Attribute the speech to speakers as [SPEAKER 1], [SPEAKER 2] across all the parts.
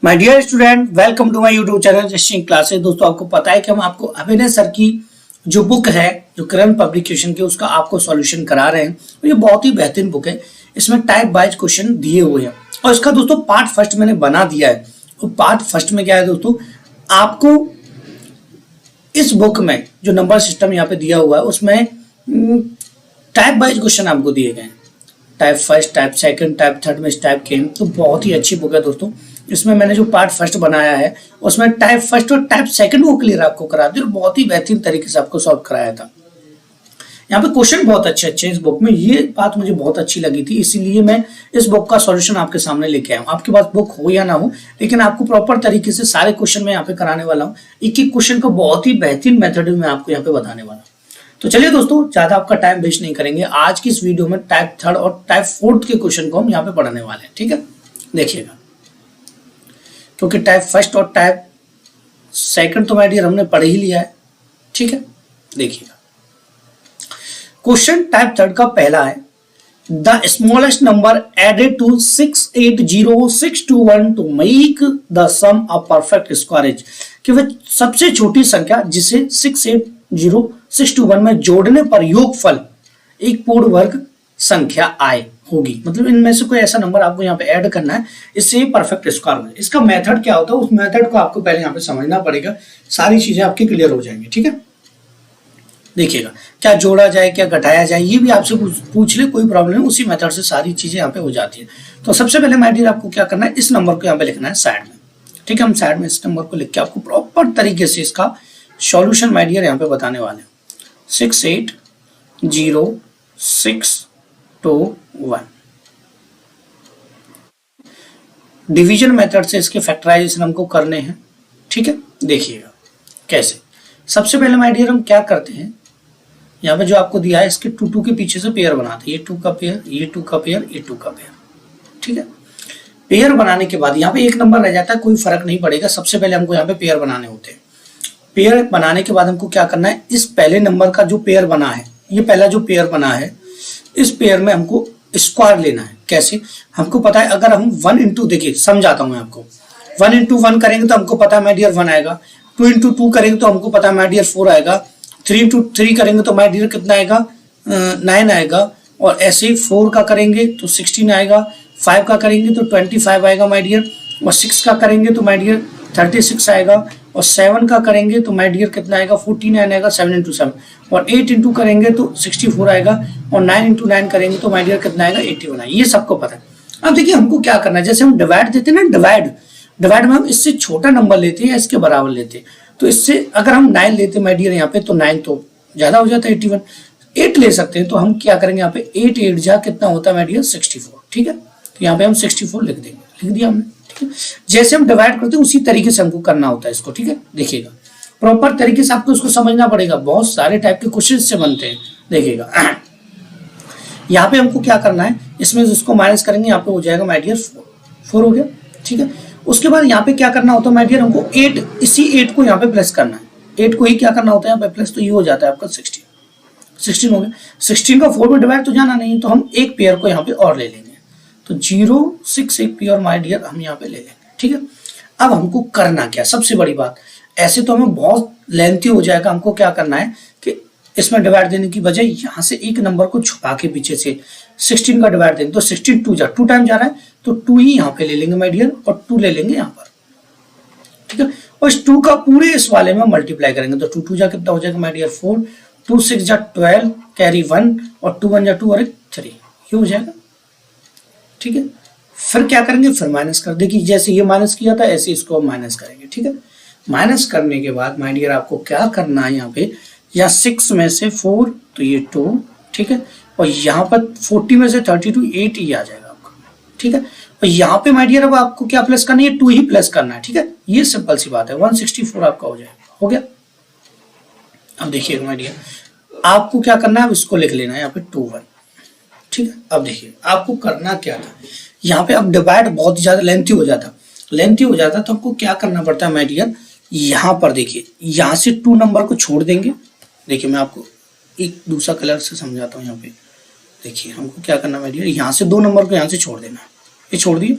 [SPEAKER 1] My dear student, welcome to my YouTube channel जस्टिंग classes. दोस्तों, आपको पता है कि हम आपको अभिनय सर की जो बुक है, जो करंट पब्लिकेशन की, उसका आपको सॉल्यूशन करा रहे हैं। और ये बहुत ही बेहतरीन बुक है। इसमें टाइप वाइज क्वेश्चन दिए हुए हैं और इसका दोस्तों पार्ट फर्स्ट मैंने बना दिया है। तो पार्ट फर्स्ट में क्या है दोस्तों, आपको इस बुक में जो नंबर सिस्टम यहाँ पे दिया हुआ है उसमें टाइप वाइज क्वेश्चन आपको दिए गए हैं। Type first, type second, type third में टाइप के। तो बहुत ही अच्छी बुक है दोस्तों। इसमें मैंने जो पार्ट फर्स्ट बनाया है उसमें टाइप फर्स्ट और टाइप सेकंड को क्लियर आपको करा दिया और बहुत ही बेहतरीन तरीके से आपको सॉल्व कराया था। यहाँ पे क्वेश्चन बहुत अच्छे अच्छे इस बुक में, ये बात मुझे बहुत अच्छी लगी थी, इसीलिए मैं इस बुक का सॉल्यूशन आपके सामने लेके आया हूँ। आपके पास बुक हो या ना हो, लेकिन आपको प्रॉपर तरीके से सारे क्वेश्चन मैं यहाँ पे कराने वाला हूँ। एक एक क्वेश्चन को बहुत ही बेहतरीन मेथड में आपको यहाँ पे बताने वाला हूँ। तो चलिए दोस्तों, ज्यादा आपका टाइम वेस्ट नहीं करेंगे। आज की इस वीडियो में टाइप थर्ड और टाइप फोर्थ के क्वेश्चन को हम यहाँ पे पढ़ने वाले हैं। ठीक है, देखिएगा, क्योंकि टाइप फर्स्ट और टाइप सेकंड तो माय डियर हमने पढ़ ही लिया है। ठीक है, देखिएगा क्वेश्चन टाइप थर्ड का पहला है, the smallest number added to 680621 to make the sum of perfect square is. कि वह सबसे छोटी संख्या जिसे 680621 में जोड़ने पर योगफल एक पूर्ण वर्ग संख्या आए होगी। मतलब इनमें से कोई ऐसा नंबर आपको यहाँ पे ऐड करना है, इससे परफेक्ट स्क्वायर बने। इसका मेथड क्या होता है, उस मेथड को आपको पहले यहाँ पे समझना पड़ेगा। सारी चीजें आपकी क्लियर हो जाएंगी। ठीक है, देखिएगा, क्या जोड़ा जाए, क्या घटाया जाए, ये भी आपसे पूछ ले, कोई प्रॉब्लम नहीं। उसी मेथड से सारी चीजें यहाँ पे हो जाती है। तो सबसे पहले माय डियर आपको क्या करना है, इस नंबर को यहाँ पे लिखना है साइड में। ठीक है, हम साइड में इस नंबर को लिख के आपको प्रॉपर तरीके से इसका सॉल्यूशन माय डियर यहाँ पे बताने वाले हैं। 680621 डिवीजन मेथड से इसके फैक्टराइजेशन हमको करने हैं। ठीक है, देखिएगा कैसे। सबसे पहले माय डियर हम क्या करते हैं, यहाँ पे जो आपको दिया है इसके 2 2 के पीछे से पेयर बनाते हैं। ये 2 का पेयर, ये 2 का पेयर, ये 2 का पेयर। ठीक है, पेयर बनाने के बाद यहाँ पे एक नंबर रह जाता है, कोई फर्क नहीं पड़ेगा। सबसे पहले हमको यहाँ पे पेयर बनाने होते हैं। पेयर बनाने के बाद हमको क्या करना है, इस पहले नंबर का जो पेयर बना है, ये पहला जो पेयर बना है, इस पेयर में हमको स्क्वायर लेना है। कैसे, हमको पता है, अगर हम 1 इंटू, देखिए समझाता हूँ मैं आपको। 1 इंटू 1 करेंगे तो हमको पता है माय डियर 1 आएगा। 2 इंटू 2 करेंगे तो हमको पता है माय डियर 4 आएगा। 3 इंटू 3 करेंगे तो माय डियर कितना आएगा, 9 आएगा। और ऐसे ही 4 का करेंगे तो 16 आएगा। 5 का करेंगे तो 25 आएगा माय डियर। और 6 का करेंगे तो माय डियर 36 आएगा। और 7 का करेंगे तो माय डियर कितना आएगा, 49 आएगा। 7 इंटू 7 और 8 इंटू करेंगे तो 64 आएगा। और 9 इंटू 9 करेंगे तो माय डियर कितना आएगा, 81 आएगा। ये सबको पता है। अब देखिए हमको क्या करना है, जैसे हम डिवाइड देते हैं ना, डिवाइड में हम इससे छोटा नंबर लेते हैं या इसके बराबर लेते हैं। तो इससे अगर हम 9 लेते हैं माय डियर यहाँ पे, तो 9 तो ज्यादा हो जाता है 81। 8 ले सकते हैं, तो हम क्या करेंगे यहाँ पे 8 8 जा कितना होता है माय डियर 64। ठीक है, तो यहाँ पे हम 64 लिख देंगे, लिख दिया हमने। ठीक है, जैसे हम डिवाइड करते हैं उसी तरीके से हमको करना होता है इसको। ठीक है, देखिएगा प्रॉपर तरीके से आपको इसको समझना पड़ेगा। बहुत सारे टाइप के क्वेश्चन से बनते हैं। देखिएगा यहाँ पे हमको क्या करना है, इसमें इसको माइनस करेंगे, यहाँ पे हो जाएगा माय डियर 4 हो गया। ठीक है, उसके बाद यहाँ पे क्या करना होता है माय डियर, हमको 8, इसी 8 को यहाँ पे प्लस करना है। 8 को ही क्या करना होता है यहाँ पे प्लस, तो ये हो जाता है आपका 16 हो गया। 16 का 4 में डिवाइड तो जाना नहीं है, तो हम एक पेयर को यहाँ पे और ले लेंगे। तो 0 6 एक पेयर माय डियर हम यहाँ पे ले लेंगे। ठीक है, अब हमको करना क्या, सबसे बड़ी बात, ऐसे तो हमें बहुत लेंथी हो जाएगा। हमको क्या करना है कि इसमें डिवाइड देने की बजाय यहाँ से एक नंबर को छुपा के पीछे से 16 का डिवाइड देंगे। तो 16 2 टाइम जा रहा है, तो 2 ही यहाँ पे ले लेंगे माय डियर, और 2 ले लेंगे यहाँ पर। ठीक है, और इस 2 का पूरे इस वाले में मल्टीप्लाई करेंगे, तो 2 2 जा कितना हो जाएगा माय डियर 4, 2 6 जा 12, कैरी 1, और 2 1 जा 2 और 3, ये हो जाएगा। ठीक है, फिर क्या करेंगे, फिर माइनस कर, देखिए जैसे ये माइनस किया था ऐसे इसको माइनस करेंगे। ठीक है, माइनस करने के बाद माय डियर आपको क्या करना है, यहाँ पे या 6 में से 4 तो ये 2। ठीक है, और यहाँ पर 40 में से 32 8 ही आ जाएगा आपका। ठीक है, और यहाँ पे माय डियर अब आपको क्या प्लस करना है, 2 ही प्लस करना है। ठीक है, ये सिंपल सी बात है, 164 आपका हो जाएगा। हो गया। अब देखिएगा माय डियर, आपको क्या करना है, अब इसको लिख लेना है यहाँ पे 2 1। ठीक है, अब देखिए आपको करना क्या था, यहाँ पे अब डिवाइड बहुत ज्यादा लेंथी हो जाता तो आपको क्या करना पड़ता है माय डियर, यहाँ पर देखिए यहाँ से 2 नंबर को छोड़ देंगे। देखिए मैं आपको एक दूसरा कलर से समझाता हूँ। यहाँ पे देखिए हमको क्या करना है माय डियर, यहाँ से 2 नंबर को यहाँ से छोड़ देना, ये छोड़ दिए।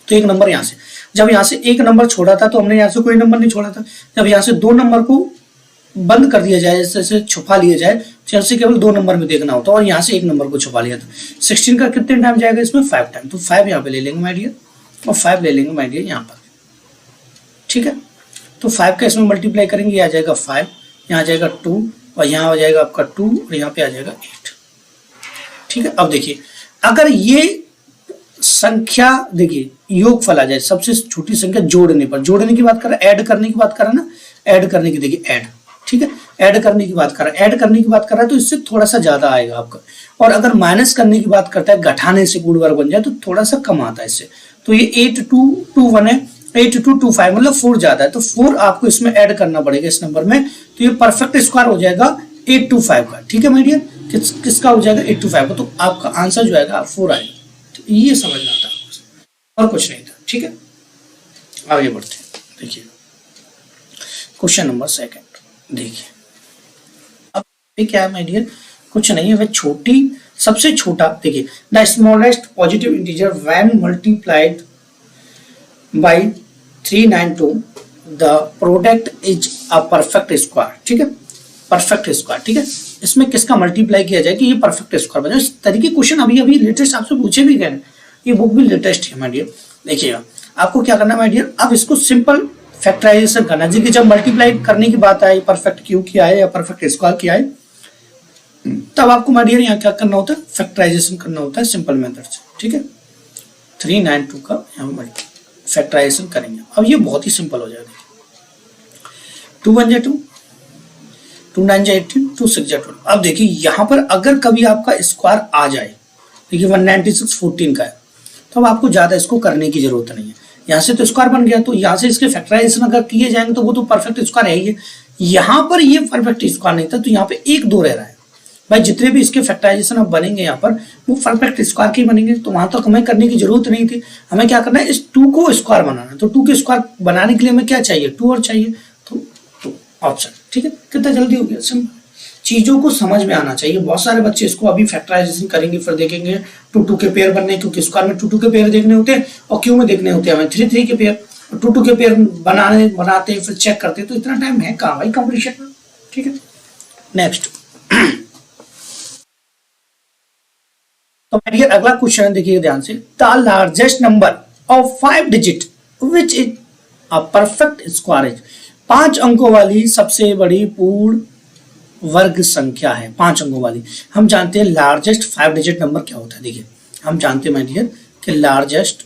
[SPEAKER 1] तो एक नंबर यहाँ से, जब यहाँ से एक नंबर छोड़ा था तो हमने यहाँ से कोई नंबर नहीं छोड़ा था, जब यहाँ से दो नंबर को बंद कर दिया जाए, जैसे छुपा लिया जाए, तो यहाँ से केवल दो नंबर में देखना होता है, और यहाँ से एक नंबर को छुपा लिया था। 16 का कितने टाइम जाएगा इसमें, 5 टाइम, तो 5 यहाँ पे ले लेंगे माय डियर, और 5 ले लेंगे माय डियर यहाँ पर, ठीक है। तो 5 का इसमें मल्टीप्लाई करेंगे, आ जाएगा 5, यहाँ आ जाएगा 2, और यहाँ आ जाएगा आपका 2, और यहाँ पे आ जाएगा 8, ठीक है। अब देखिए अगर ये संख्या, देखिए योगफल आ जाए, सबसे छोटी संख्या जोड़ने पर, जोड़ने की बात कर रहा है, ऐड करने की बात कर रहा है ना, ऐड करने की, देखिए ऐड, ठीक है, ऐड करने की बात कर रहा है, ऐड करने की बात कर रहा है तो इससे थोड़ा सा ज्यादा आएगा आपका। और अगर माइनस करने की बात करता है, घटाने से गुण वर्ग बन जाए तो थोड़ा सा कम आता है इससे। तो ये 8221 है, 8225 मतलब 4 ज्यादा है, तो 4 आपको इसमें ऐड करना पड़ेगा इस नंबर में, तो ये परफेक्ट स्क्वायर हो जाएगा 825 का, ठीक है माय डियर। किसका हो जाएगा 825 का, तो आपका आंसर जो आएगा 4 आएगा। तो ये समझना था और कुछ नहीं था, ठीक है। आगे बढ़ते हैं, देखिए क्वेश्चन नंबर 2 देखिए। अब ये क्या है माय डियर, कुछ नहीं है, वह छोटी, सबसे छोटा, देखिए the smallest positive integer when multiplied by 392 the product is a perfect square, ठीक है, परफेक्ट स्क्वायर, ठीक है। इसमें किसका मल्टीप्लाई किया जाए कि ये परफेक्ट स्क्वायर बने। इस तरीके क्वेश्चन अभी अभी लेटेस्ट आपसे पूछे भी गए, ये बुक भी लेटेस्ट है माय डियर। देखिएगा आपको क्या करना है माय डियर, अब इसको सिंपल फैक्टराइजेशन करना है, कि जब मल्टीप्लाई करने की बात आए, परफेक्ट क्यू किया है या परफेक्ट स्क्वायर किया है, तब आपको माय डियर यहाँ क्या करना होता है, फैक्टराइजेशन करना होता है सिंपल मेथड से, ठीक है। 392 का यहाँ फैक्टराइजेशन करेंगे। अब ये बहुत ही सिंपल हो जाएगा, 2 1 जा 2, 2 9 जा 18, 2 6 जा 12। अब देखिए यहाँ पर अगर कभी आपका स्क्वायर आ जाए, देखिए 196 14 का है, तो अब आपको ज्यादा इसको करने की जरूरत नहीं है, यहाँ से तो स्क्वायर बन गया, तो यहाँ से इसके फैक्टराइजेशन अगर किए जाएंगे तो वो तो परफेक्ट स्क्वायर है ही है। यहाँ पर ये परफेक्ट स्क्वायर नहीं था, तो यहाँ पे 1 2 रह रहा है भाई, जितने भी इसके फैक्टराइजेशन अब बनेंगे यहाँ पर वो परफेक्ट स्क्वायर के बनेंगे, तो वहां तक हमें करने की जरूरत नहीं थी। हमें क्या करना है, इस 2 को स्क्वायर बनाना है, तो 2 के स्क्वायर बनाने के लिए हमें क्या चाहिए, 2 और चाहिए, तो 2 ऑप्शन, ठीक है। कितना जल्दी हो गया, सिंपल। चीजों को समझ में आना चाहिए। बहुत सारे बच्चे इसको अभी फैक्टराइजेशन करेंगे, फिर देखेंगे 2 2 के पेयर बनने, क्योंकि स्क्वायर में 2 2 के पेयर देखने होते हैं और क्यू में देखने होते हैं हमें 3 3 के पेयर, 2 2 के पेयर बनाते हैं, फिर चेक करते हैं, तो इतना टाइम है कहाँ भाई कॉम्पिटिशन में, ठीक है। नेक्स्ट तो मेरी अगला क्वेश्चन देखिए ध्यान से, the largest number of 5 digit which is a perfect square is, 5 अंकों वाली सबसे बड़ी पूर्ण वर्ग संख्या है, 5 अंकों वाली। हम जानते हैं लार्जेस्ट 5 डिजिट नंबर क्या होता है, देखिए हम जानते हैं माय डियर कि लार्जेस्ट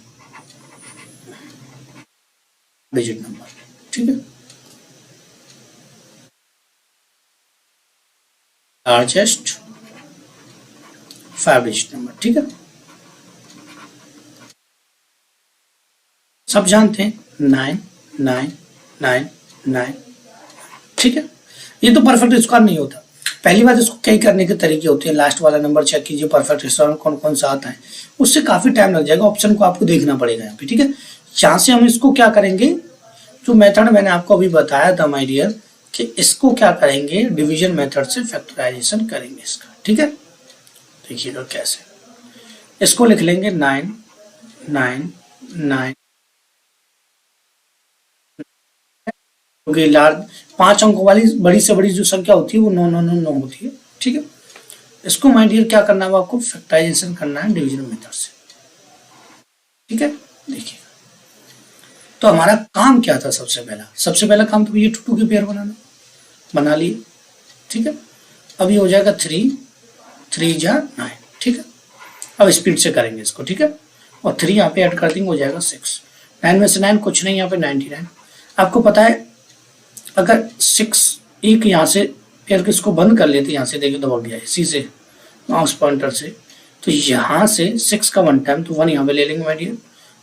[SPEAKER 1] डिजिट नंबर, ठीक है, लार्जेस्ट 5 डिजिट नंबर, ठीक है, सब जानते हैं 9 9 9 9, ठीक है। ये तो परफेक्ट स्क्वायर नहीं होता। पहली बात, इसको कई करने के तरीके होते हैं, लास्ट वाला नंबर चेक कीजिए परफेक्ट स्क्वायर कौन कौन सा आता है, उससे काफी टाइम लग जाएगा, ऑप्शन को आपको देखना पड़ेगा यहाँ पे, ठीक है। यहाँ से हम इसको क्या करेंगे, जो मेथड मैंने आपको अभी बताया था माय डियर, कि इसको क्या करेंगे, डिवीजन मेथड से फैक्टराइजेशन करेंगे इसका, ठीक है। देखिएगा कैसे, इसको लिख लेंगे 9 9 9, क्योंकि लार्ज 5 अंकों वाली बड़ी से बड़ी जो संख्या होती है वो 9 9 9 9 होती है, ठीक है। इसको माय डियर क्या करना है, आपको फैक्टराइजेशन करना है डिवीजन मेथड से, ठीक है। देखिए तो हमारा काम क्या था, सबसे पहला काम तो ये 2 2 के पेयर बना लिए, ठीक है। अब ये हो जाएगा 3 3 जा 9, ठीक है। अब स्पीड से करेंगे इसको, ठीक है, और 3 यहाँ पे ऐड कर देंगे, हो जाएगा 6, 9 में से 9 कुछ नहीं, यहाँ पे 99। आपको पता है अगर 6 एक यहाँ से पेयर इसको बंद कर लेते, यहाँ से देखिए दबा गया इसी से माउस पॉइंटर से, तो यहाँ से 6 का 1 टाइम, तो 1 यहाँ पे ले लेंगे माय डियर,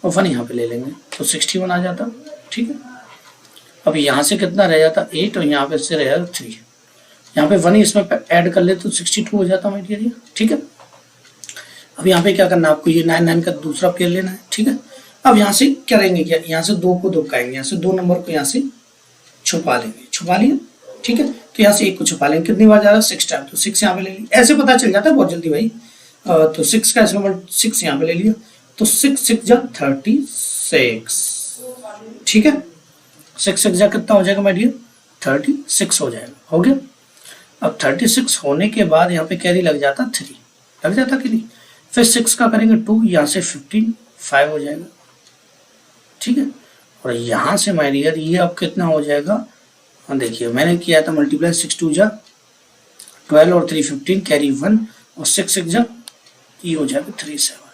[SPEAKER 1] और 1 यहाँ पे ले लेंगे, तो 61 आ जाता, ठीक है। अब यहाँ से कितना रह जाता 8, और यहाँ पे से रह जाता 3, यहाँ पे 1 इसमें ऐड कर ले तो 62 हो जाता माय डियर, ठीक है। अब यहाँ पे क्या करना है आपको, ये 9 9 का दूसरा पेयर लेना है, ठीक है। अब यहाँ से करेंगे क्या, यहाँ से 2 को धुकाएंगे, यहाँ से 2 नंबर को यहाँ से छुपा लेंगे, छुपा लिया, ठीक है। तो यहाँ से 1 को छुपा लेंगे, कितनी बार जा रहा है 6 टाइम, तो 6 यहाँ पे ले लिया, ऐसे पता चल जाता है बहुत जल्दी भाई। तो 6 का इसमें 6 यहाँ पे ले लिया, तो 6 6 जा 36, 6, ठीक है। 6 6 कितना हो जाएगा माय डियर? 36 हो जाएगा। हो गया। अब 36 होने के बाद यहाँ पे कैरी लग जाता 3, लग जाता कि नहीं? फिर 6 का करेंगे 2, यहाँ से 15, 5 हो जाएगा, ठीक है। और यहाँ से माय डियर ये अब कितना हो जाएगा? हाँ देखिए मैंने किया था मल्टीप्लाई, 6 2 जा 12 और 3 15, कैरी 1 और 6 6 जा ये हो जाएगा 3 7।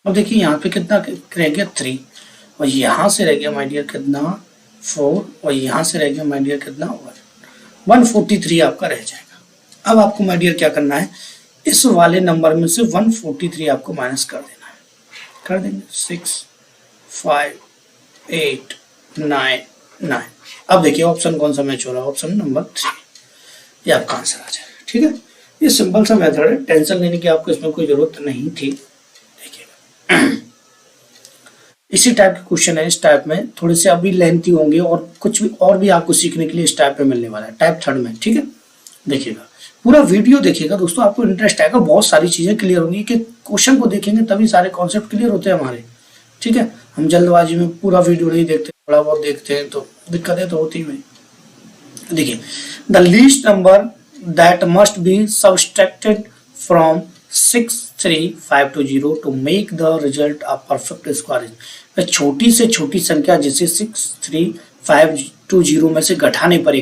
[SPEAKER 1] अब देखिए यहाँ पे कितना रह गया 3, और यहाँ से रह गया माय डियर कितना 4, और यहाँ से रह गया माय डियर कितना 1, 143 आपका रह जाएगा। अब आपको माय डियर क्या करना है, इस वाले नंबर में से 143 आपको माइनस कर देना है। कर देंगे 6 5 8 9 9। अब देखिए ऑप्शन कौन सा मैच हो रहा है, ऑप्शन नंबर 3, ये आपका आंसर आ जाएगा, ठीक है। ये सिंपल सा मेथड है, टेंशन लेने की आपको इसमें कोई जरूरत नहीं थी। देखिएगा इसी टाइप के क्वेश्चन है, इस टाइप में थोड़े से अभी लेंथी होंगे और कुछ भी और भी आपको सीखने के लिए इस टाइप में मिलने वाला है, टाइप 3 में, ठीक है। देखिएगा पूरा वीडियो देखिएगा दोस्तों, आपको इंटरेस्ट आएगा, बहुत सारी चीजें क्लियर होंगी कि क्वेश्चन को देखेंगे तभी सारे कॉन्सेप्ट क्लियर होते हैं हमारे, ठीक है। हम जल्दबाजी में पूरा वीडियो नहीं देखते, थोड़ा बहुत देखते हैं तो दिक्कतें तो होती ही। देखिए the least number that must be subtracted from 6 3 5 2 0 to make the result a perfect square. छोटी से छोटी संख्या जिसे 6 3 5 2 0 में से घटाने पर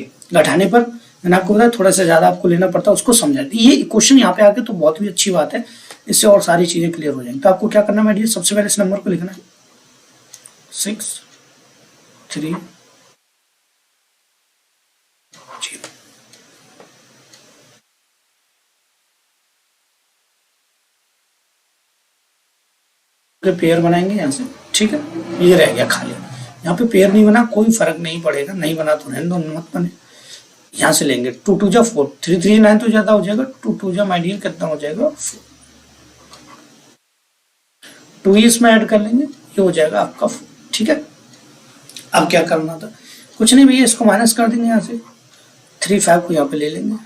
[SPEAKER 1] मैंने आपको बताया थोड़ा सा ज्यादा आपको लेना पड़ता है, उसको समझा। ये क्वेश्चन यहाँ पे आके तो बहुत ही अच्छी बात है, इससे और सारी चीजें क्लियर हो जाएंगी। तो आपको क्या करना है, सबसे पहले इस नंबर को लिखना है 6 3 0। पेयर बनाएंगे यहाँ से, ठीक है। ये रह गया खाली, यहाँ पे पेयर नहीं बना कोई फर्क नहीं पड़ेगा, नहीं बना तो रहने दो, मत बने। यहाँ से लेंगे 2 2 जा 4, 3 3 9 तो ज्यादा हो जाएगा, 2 2 जा माय डियर कितना हो जाएगा 4, 2 इसमें ऐड कर लेंगे, ये हो जाएगा आपका 4, ठीक है। अब क्या करना था, कुछ नहीं भैया, इसको माइनस कर देंगे यहाँ से, 3 5 को यहाँ पे ले लेंगे,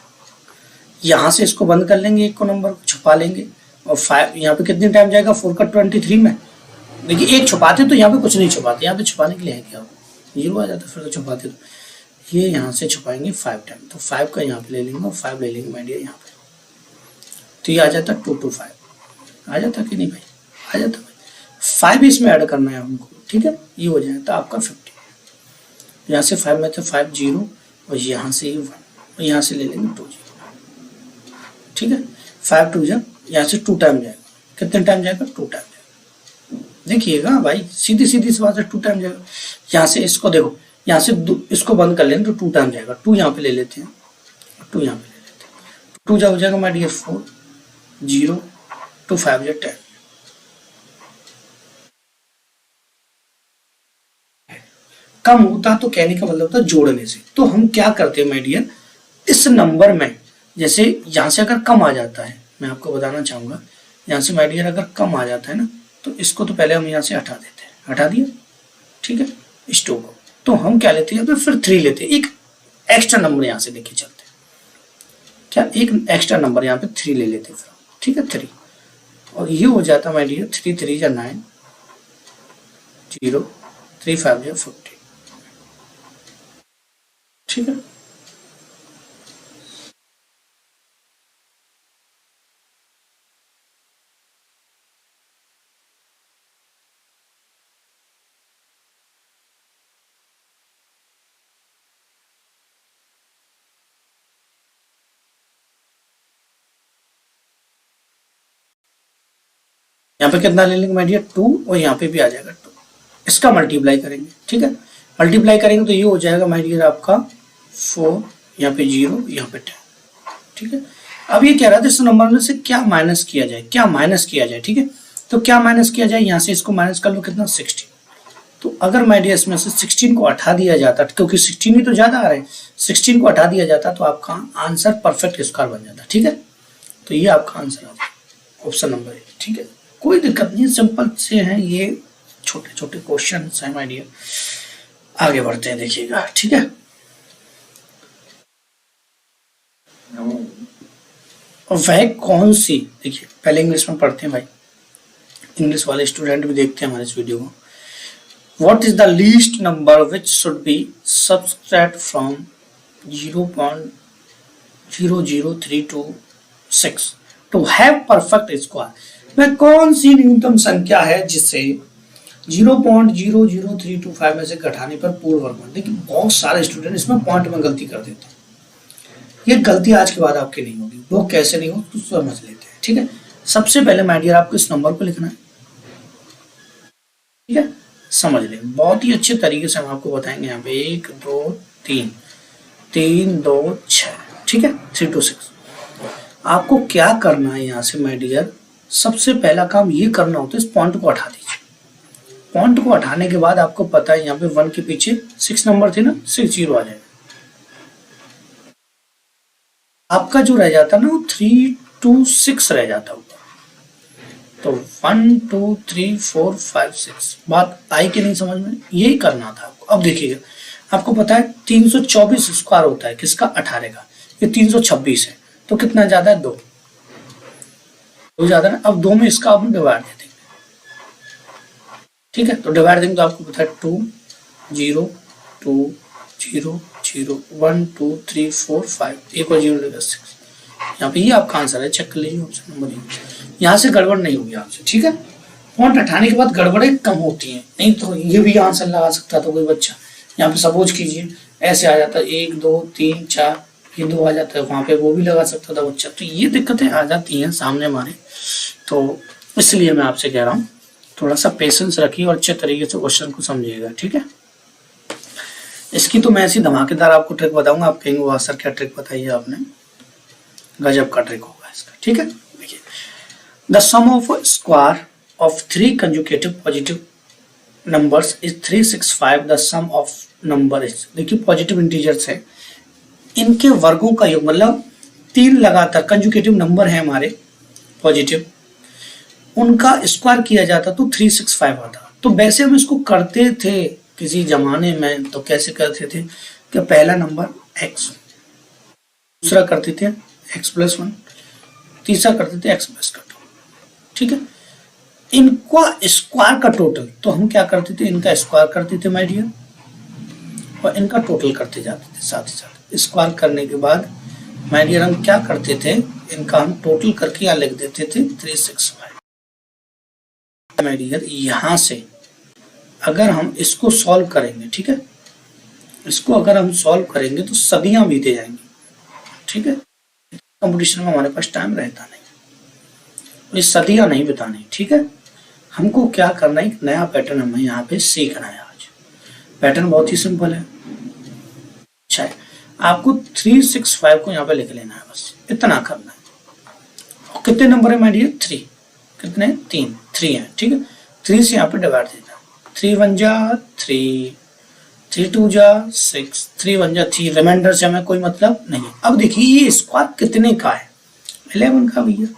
[SPEAKER 1] यहाँ से इसको बंद कर लेंगे, एक को नंबर को छुपा लेंगे, और 5 यहाँ पे कितने टाइम जाएगा 4 का 23 में। देखिए एक छुपाते तो यहाँ पे कुछ नहीं छुपाते, यहाँ पे छुपाने के लिए है क्या, 0 आ जाता फिर तो छुपाते, तो ये यहाँ से छुपाएंगे 5 टाइम, तो 5 का यहाँ पे ले लेंगे और 5 ले लेंगे माय डियर यहाँ पे, तो ये आ जाता 2 2 5 आ जाता कि नहीं भाई, आ जाता भाई। 5 इसमें ऐड करना है हमको, ठीक है, ये हो जाएगा आपका 50। यहाँ से 5 में तो 5 0 और यहाँ से 1 और यहाँ से ले लेंगे 2 0, ठीक है। 5 2 जा यहाँ से 2 टाइम जाएगा, कितने टाइम जाएगा 2 टाइम जाएगा। देखिएगा भाई सीधी सीधी सी बात है, 2 टाइम जाएगा। यहाँ से इसको देखो, यहाँ से इसको बंद कर लेंगे तो 2 टाइम जाएगा, 2 यहाँ पे ले लेते हैं, 2 यहाँ पे ले लेते हैं, 2 जा हो जाएगा माय डियर 4 0 2 5 जा 10। कम होता तो कहने का मतलब होता जोड़ने से, तो हम क्या करते हैं माय डियर, इस नंबर में जैसे यहाँ से अगर कम आ जाता है, मैं आपको बताना चाहूंगा, यहाँ से माय डियर अगर कम आ जाता है ना, तो इसको तो पहले हम यहाँ से हटा देते हैं, हटा दिया, ठीक है, इस 2 को, तो हम क्या लेते हैं तो फिर 3 लेते हैं, एक एक्स्ट्रा नंबर यहाँ से लेके चलते हैं, क्या एक एक्स्ट्रा नंबर यहाँ पे 3 ले लेते हैं, ठीक है 3, और ये हो जाता माय डियर 3 3 जा 9 0 3 5 जा 40, ठीक है। यहाँ पे कितना ले लेंगे माय डियर 2, और यहाँ पे भी आ जाएगा 2, इसका मल्टीप्लाई करेंगे, ठीक है। मल्टीप्लाई करेंगे तो ये हो जाएगा माय डियर आपका 4, यहाँ पे 0 यहाँ पे 10, ठीक है। अब ये कह रहा था इस नंबर में से क्या माइनस किया जाए, क्या माइनस किया जाए, ठीक है। तो क्या माइनस किया जाए, यहाँ से इसको माइनस कर लो कितना 16, तो अगर माय डियर इसमें से 16 को हटा दिया जाता, क्योंकि 16 ही तो ज्यादा आ रहे हैं, 16 को हटा दिया जाता तो आपका आंसर परफेक्ट स्क्वायर बन जाता, ठीक है। तो ये आपका आंसर आ जाएगा ऑप्शन नंबर 1, ठीक है। कोई दिक्कत नहीं, सिंपल से हैं ये छोटे छोटे क्वेश्चन है माय डियर। आगे बढ़ते हैं, देखिएगा, ठीक है। वह कौन सी, देखिए पहले इंग्लिश में पढ़ते हैं भाई, इंग्लिश वाले स्टूडेंट भी देखते हैं हमारे इस वीडियो को। What is the least number which should be subtract from 0.00326 to have perfect square. वह कौन सी न्यूनतम संख्या है जिससे 0.00325 में से घटाने पर पूर्ण वर्ग बने। देखिए बहुत सारे स्टूडेंट इसमें पॉइंट में गलती कर देते हैं। ये गलती आज के बाद आपकी नहीं होगी। वो कैसे नहीं हो तो समझ लेते हैं, ठीक है। सबसे पहले माय डियर आपको इस नंबर को लिखना है, ठीक है, समझ लें। बहुत ही अच्छे तरीके से हम आपको बताएंगे। यहाँ पे 1 2 3 3 2 6, ठीक है, 3 to 6। आपको क्या करना है यहाँ से माय डियर, सबसे पहला काम ये करना होता है, इस पॉइंट को हटा दीजिए। पॉइंट को हटाने के बाद आपको पता है यहाँ पे 1 के पीछे 6 नंबर थे ना, 6 0 आ जाएगा। आपका जो रह जाता ना वो 3 2 6 रह जाता होगा। तो 1 2 3 4 5 6 बात आई कि नहीं समझ में? यही करना था आपको। अब देखिएगा आपको पता है 324 स्क्वायर होता है किसका, 18 का। ये 326 है तो कितना ज्यादा है, 2 ज्यादा ना। अब 2 में इसका आप डिवाइड दे देंगे, ठीक है। तो डिवाइड देंगे तो आपको पता है 2 0 2 0 0 1 2 3 4 5 एक और 0 6। यहाँ पे ये आपका आंसर है, चेक कर लीजिए ऑप्शन नंबर। यहाँ से गड़बड़ नहीं होगी आपसे, ठीक है। पॉइंट हटाने के बाद गड़बड़ें कम होती हैं, नहीं तो ये भी आंसर लगा सकता था कोई बच्चा। यहाँ पे सपोज कीजिए ऐसे आ जाता 1 2 3 4, ये 2 आ जाता है, वहाँ पे वो भी लगा सकता था बच्चा। तो ये दिक्कतें आ जाती हैं सामने हमारे, तो इसलिए मैं आपसे कह रहा हूँ थोड़ा सा पेशेंस रखिए और अच्छे तरीके से क्वेश्चन को समझिएगा, ठीक है। इसकी तो मैं ऐसी धमाकेदार आपको ट्रिक बताऊंगा, आप कहेंगे वाह सर क्या ट्रिक बताई है आपने, गजब का ट्रिक होगा इसका, ठीक है। देखिए the sum of square of 3 consecutive positive numbers is 365। The sum of number is, देखिए पॉजिटिव इंटीजर्स है, इनके वर्गों का योग, मतलब 3 लगातार कंजुगेटिव नंबर है हमारे पॉजिटिव, उनका स्क्वायर किया जाता तो 365 आता। तो वैसे हम इसको करते थे किसी जमाने में, तो कैसे करते थे कि पहला नंबर x, दूसरा करते थे x + 1, तीसरा करते थे x + 2, ठीक है। इनका स्क्वायर का टोटल, तो हम क्या करते थे, इनका स्क्वायर करते थे माय डियर, और इनका टोटल करते जाते थे साथ ही साथ। स्क्वायर करने के बाद माय डियर हम क्या करते थे, इनका हम टोटल करके यहाँ लिख देते थे 365 माय डियर। यहाँ से अगर हम इसको सॉल्व करेंगे, ठीक है, इसको अगर हम सॉल्व करेंगे तो सदियां बीते जाएंगी, ठीक है। कंपटीशन में हमारे पास टाइम रहता नहीं, ये सदियां नहीं बितानी, ठीक है। हमको क्या करना है, एक नया पैटर्न हमें यहाँ पे सीखना है आज। पैटर्न बहुत ही सिंपल है, अच्छा है। आपको 365 को यहाँ पे लिख लेना है, बस इतना करना है। और कितने नंबर है माय डियर, 3, कितने, 3 है, ठीक है। 3 से यहाँ पे डिवाइड देना, 3 1 जा 3, 3 2 जा 6, 3 1 जा 3, रिमाइंडर से हमें कोई मतलब नहीं। अब देखिए ये स्क्वायर कितने का है, 11 का भैया।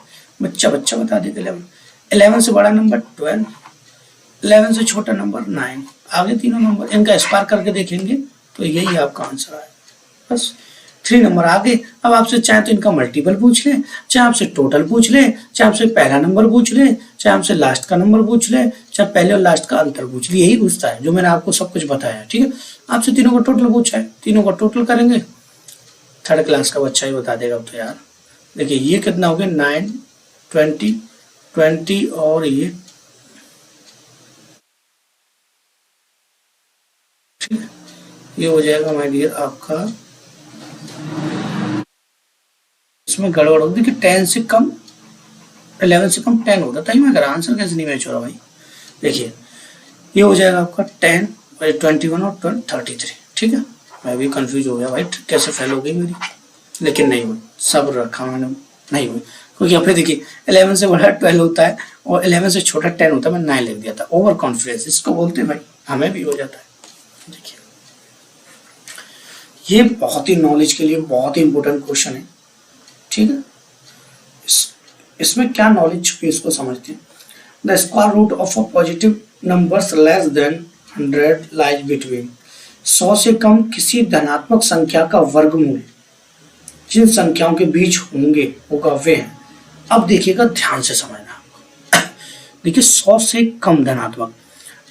[SPEAKER 1] बच्चा बता देगा 11 से बड़ा नंबर 12, 11 से छोटा नंबर 9, आगे तीनों नंबर इनका स्क्वायर करके देखेंगे तो यही आपका आंसर आए, बस 3 नंबर आगे। अब आपसे चाहे तो इनका मल्टीपल पूछ ले, चाहे आपसे टोटल पूछ ले, चाहे आपसे पहला नंबर पूछ ले, चाहे आपसे लास्ट का नंबर पूछ ले, चाहे पहले और लास्ट का अंतर पूछ ले, यही पूछता है जो मैंने आपको सब कुछ बताया, ठीक है। आपसे तीनों का टोटल पूछा है, तीनों का टोटल करेंगे, 3rd क्लास का बच्चा ही बता देगा। अब तो यार देखिए ये कितना हो गया, 9 20 20 और ये, ठीक है। ये हो जाएगा माय डियर आपका, इसमें गड़बड़ होती कि 10 से कम 11 से कम 10 होता, तभी मैं करा, आंसर कैसे नहीं मैच हो रहा भाई। देखिए ये हो जाएगा आपका 10 और 21 और 33, ठीक है। मैं भी कंफ्यूज हो गया भाई, कैसे फेल हो गई मेरी, लेकिन नहीं हुई, सब रखा मैंने, नहीं हुई। क्योंकि यहाँ पे देखिए 11 से बड़ा 12 होता है और 11 से छोटा 10 होता है, मैं 9 लिख दिया था, ओवर कॉन्फिडेंस इसको बोलते हैं भाई, हमें भी हो जाता है। देखिए ये बहुत ही नॉलेज के लिए बहुत ही इंपॉर्टेंट क्वेश्चन है, ठीक है। इसमें क्या नॉलेज छुपी है इसको समझते हैं। The square root of a positive numbers less than 100 lies between, 100 से कम किसी धनात्मक संख्या का वर्गमूल जिन संख्याओं के बीच होगा वे हैं। अब देखिएगा ध्यान से समझना आपको। देखिए 100 से कम धनात्मक,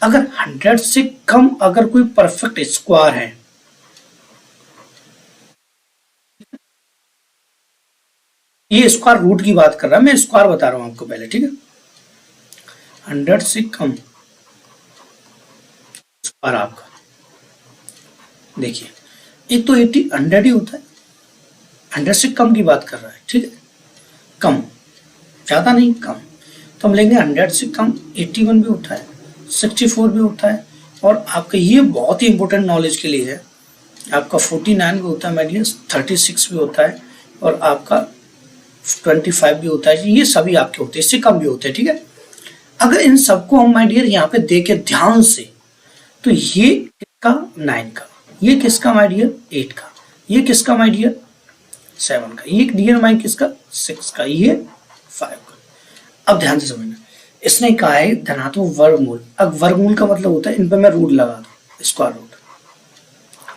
[SPEAKER 1] अगर 100 से कम अगर कोई परफेक्ट स्क्वायर है, ये स्क्वायर रूट की बात कर रहा है, मैं स्क्वायर बता रहा हूं आपको पहले, ठीक है। 100 से कम स्क्वायर आपका, देखिए एक तो 80 100 ही होता है, 100 से कम की बात कर रहा है, ठीक है, कम, ज्यादा नहीं, कम। तो हम लेंगे 100 से कम, 81 भी होता है, 64 भी होता है, और आपका ये बहुत ही इंपॉर्टेंट नॉलेज के लिए है, आपका 49 भी होता है माय डियर, 36 भी होता है, और आपका 25 भी होता है, ये सभी आपके होते हैं, इससे कम भी होते हैं, ठीक है। अगर इन सबको हम माय डियर यहाँ पे देखे ध्यान से, तो ये किसका 9 का, ये किसका माय डियर 8 का, ये किसका माय डियर 7 का, ये डियर माय किसका 6 का, ये 5 का। अब ध्यान से समझना, इसने कहा है धनात्मक वर्गमूल। अब वर्गमूल का मतलब होता है इन पे मैं रूट लगा दूं, स्क्वायर रूट,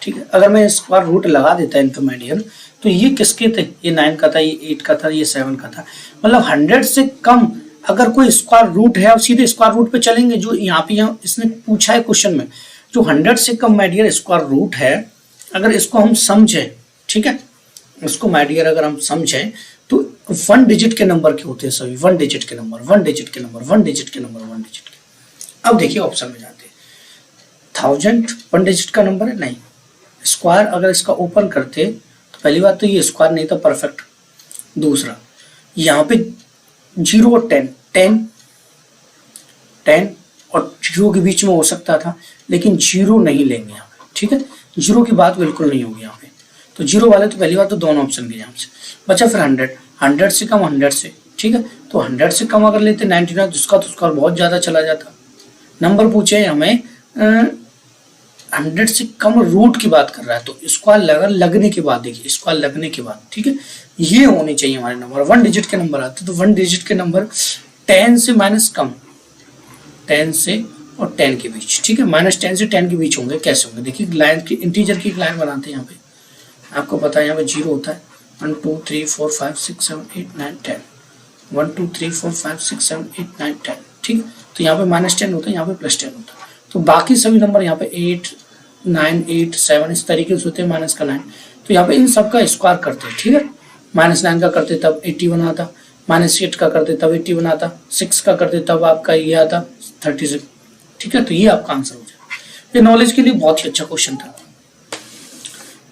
[SPEAKER 1] ठीक है। अगर मैं स्क्वायर रूट लगा देता इन पे माय डियर, तो ये किसके थे, ये 9 का था, ये 8 का था, ये 7 का था, मतलब 100 से कम अगर कोई स्क्वायर रूट है, और सीधे स्क्वायर रूट पे चलेंगे, जो यहाँ पे इसने पूछा है क्वेश्चन में, जो 100 से come my dear square root है, अगर इसको हम समझें, ठीक है, उसको माय डियर अगर हम समझें, तो 1 डिजिट के नंबर के होते हैं सभी, 1 डिजिट के नंबर, 1 डिजिट के नंबर, 1 डिजिट के नंबर, 1 डिजिट के। अब देखिए ऑप्शन में जाते हैं, 1000 1 डिजिट का नंबर है, नहीं। स्क्वायर अगर इसका ओपन करते, तो पहली बात तो ये स्क्वायर नहीं था परफेक्ट, दूसरा यहाँ पे 0 और 10 और 0 के बीच में हो सकता था, लेकिन 0 नहीं लेंगे यहाँ पे, ठीक है, 0 की बात बिल्कुल नहीं होगी यहाँ पे, तो 0 वाले तो पहली बात तो दोनों ऑप्शन के यहाँ से बचा। फिर 100 से कम 100 से, ठीक है, तो 100 से कम अगर लेते 99, जिसका तो स्क्वायर बहुत ज्यादा चला जाता। नंबर पूछे हमें 100 से कम रूट की बात कर रहा है, तो स्क्वायर लगने के बाद, देखिए स्क्वायर लगने के बाद, ठीक है, ये होने चाहिए हमारे नंबर, 1 डिजिट के नंबर आते, तो 1 डिजिट के नंबर 10 से माइनस कम, 10 से और 10 के बीच, ठीक है, -10 से 10 के बीच होंगे। कैसे होंगे, देखिए लाइन की, इंटीजर की लाइन बनाते हैं, यहाँ पे आपको पता है यहाँ पे 0 होता है, 1 2 3 4 5 6 7 8 9 10, 1 2 3 4 5 6 7 8 9 10, ठीक, तो यहाँ पे -10 होता है, यहाँ पे +10 होता है, तो बाकी सभी नंबर यहाँ पे 8 9 8 7 इस तरीके से होते हैं, माइनस का 9, तो यहाँ पे इन सब का स्क्वायर करते हैं, ठीक है, -9 का करते तब 80 बनाता, -8 का करते तब 80 बनाता, 6 का करते तब आपका ये आता 36, ठीक है, तो ये आपका आंसर हो जाए। ये नॉलेज के लिए बहुत ही अच्छा क्वेश्चन था।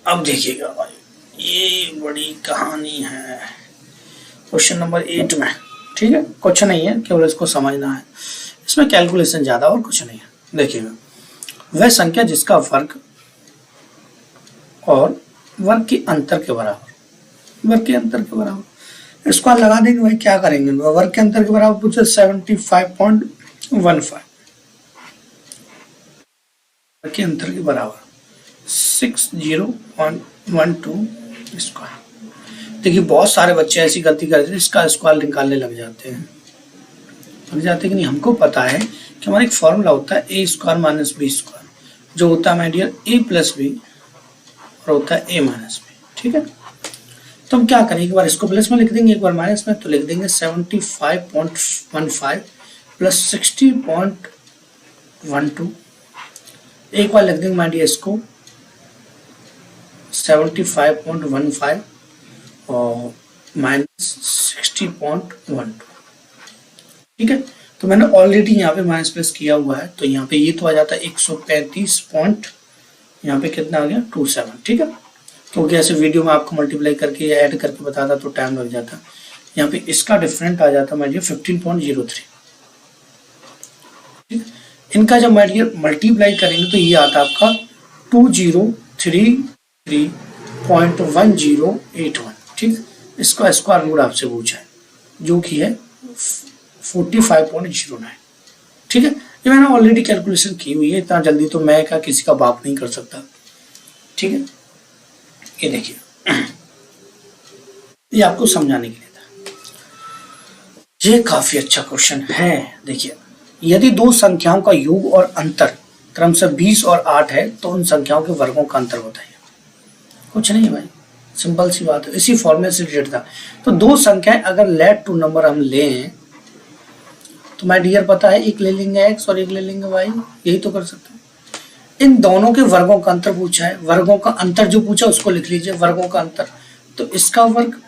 [SPEAKER 1] अब देखिएगा भाई, ये बड़ी कहानी है क्वेश्चन नंबर 8 में, ठीक है, कुछ नहीं है, केवल इसको समझना है, इसमें कैलकुलेशन ज्यादा और कुछ नहीं है। देखिएगा, वह संख्या जिसका वर्ग और वर्ग के अंतर के बराबर, वर्ग के अंतर के बराबर, इसको लगा देंगे भाई, क्या करेंगे, वर्ग के अंतर के बराबर पूछे 75.15, वर्ग के अंतर के बराबर 60.12 स्क्वायर। देखिए बहुत सारे बच्चे ऐसी गलती करते हैं, इसका स्क्वायर निकालने लग जाते हैं कि नहीं, हमको पता है कि हमारा एक फॉर्मूला होता है a square minus b square, जो होता है my dear a plus b और होता है a माइनस बी, ठीक है। तो हम क्या करेंगे, एक बार इसको प्लस में लिख देंगे, एक बार माइनस में, तो लिख देंगे 75.15 प्लस 60.12, एक बार लिख देंगे माय डियर इसको 75.15 और माइनस 60.12, ठीक है। तो मैंने ऑलरेडी यहाँ पे माइनस प्लस किया हुआ है, तो यहाँ पे ये तो आ जाता है 135 पॉइंट, यहाँ पे कितना आ गया 27, ठीक है, क्योंकि ऐसे वीडियो में आपको मल्टीप्लाई करके या ऐड करके बताता तो टाइम लग जाता। यहाँ पे इसका डिफरेंट आ जाता मैं 15.03, ठीक है। इनका जब मल्टीप्लाई करेंगे तो ये आता आपका 203.1081, ठीक। इसका स्क्वायर रूट आपसे पूछा है, जो कि है 45.09, ठीक है। ये मैंने ऑलरेडी कैलकुलेशन की हुई है, इतना जल्दी तो मैं का किसी का बाप नहीं कर सकता, ठीक है। ये देखिए, ये आपको समझाने के लिए था, ये काफी अच्छा क्वेश्चन है। देखिए, यदि दो संख्याओं का योग और अंतर क्रमशः 20 और 8 है, तो उन संख्याओं के वर्गों का अंतर बताइए। कुछ नहीं है भाई, सिंपल सी बात है, इसी फॉर्मूले से रिलेटेड था। तो दो संख्याएं अगर लेट टू नंबर हम लें, तो माय डियर पता है, एक ले लेंगे x और एक ले लेंगे y, यही तो कर सकते हैं। इन दोनों के वर्गों का अंतर पूछा है, वर्गों का अंतर जो पूछा उसको लिख लीजिए, वर्गों का अंतर, तो इसका वर्ग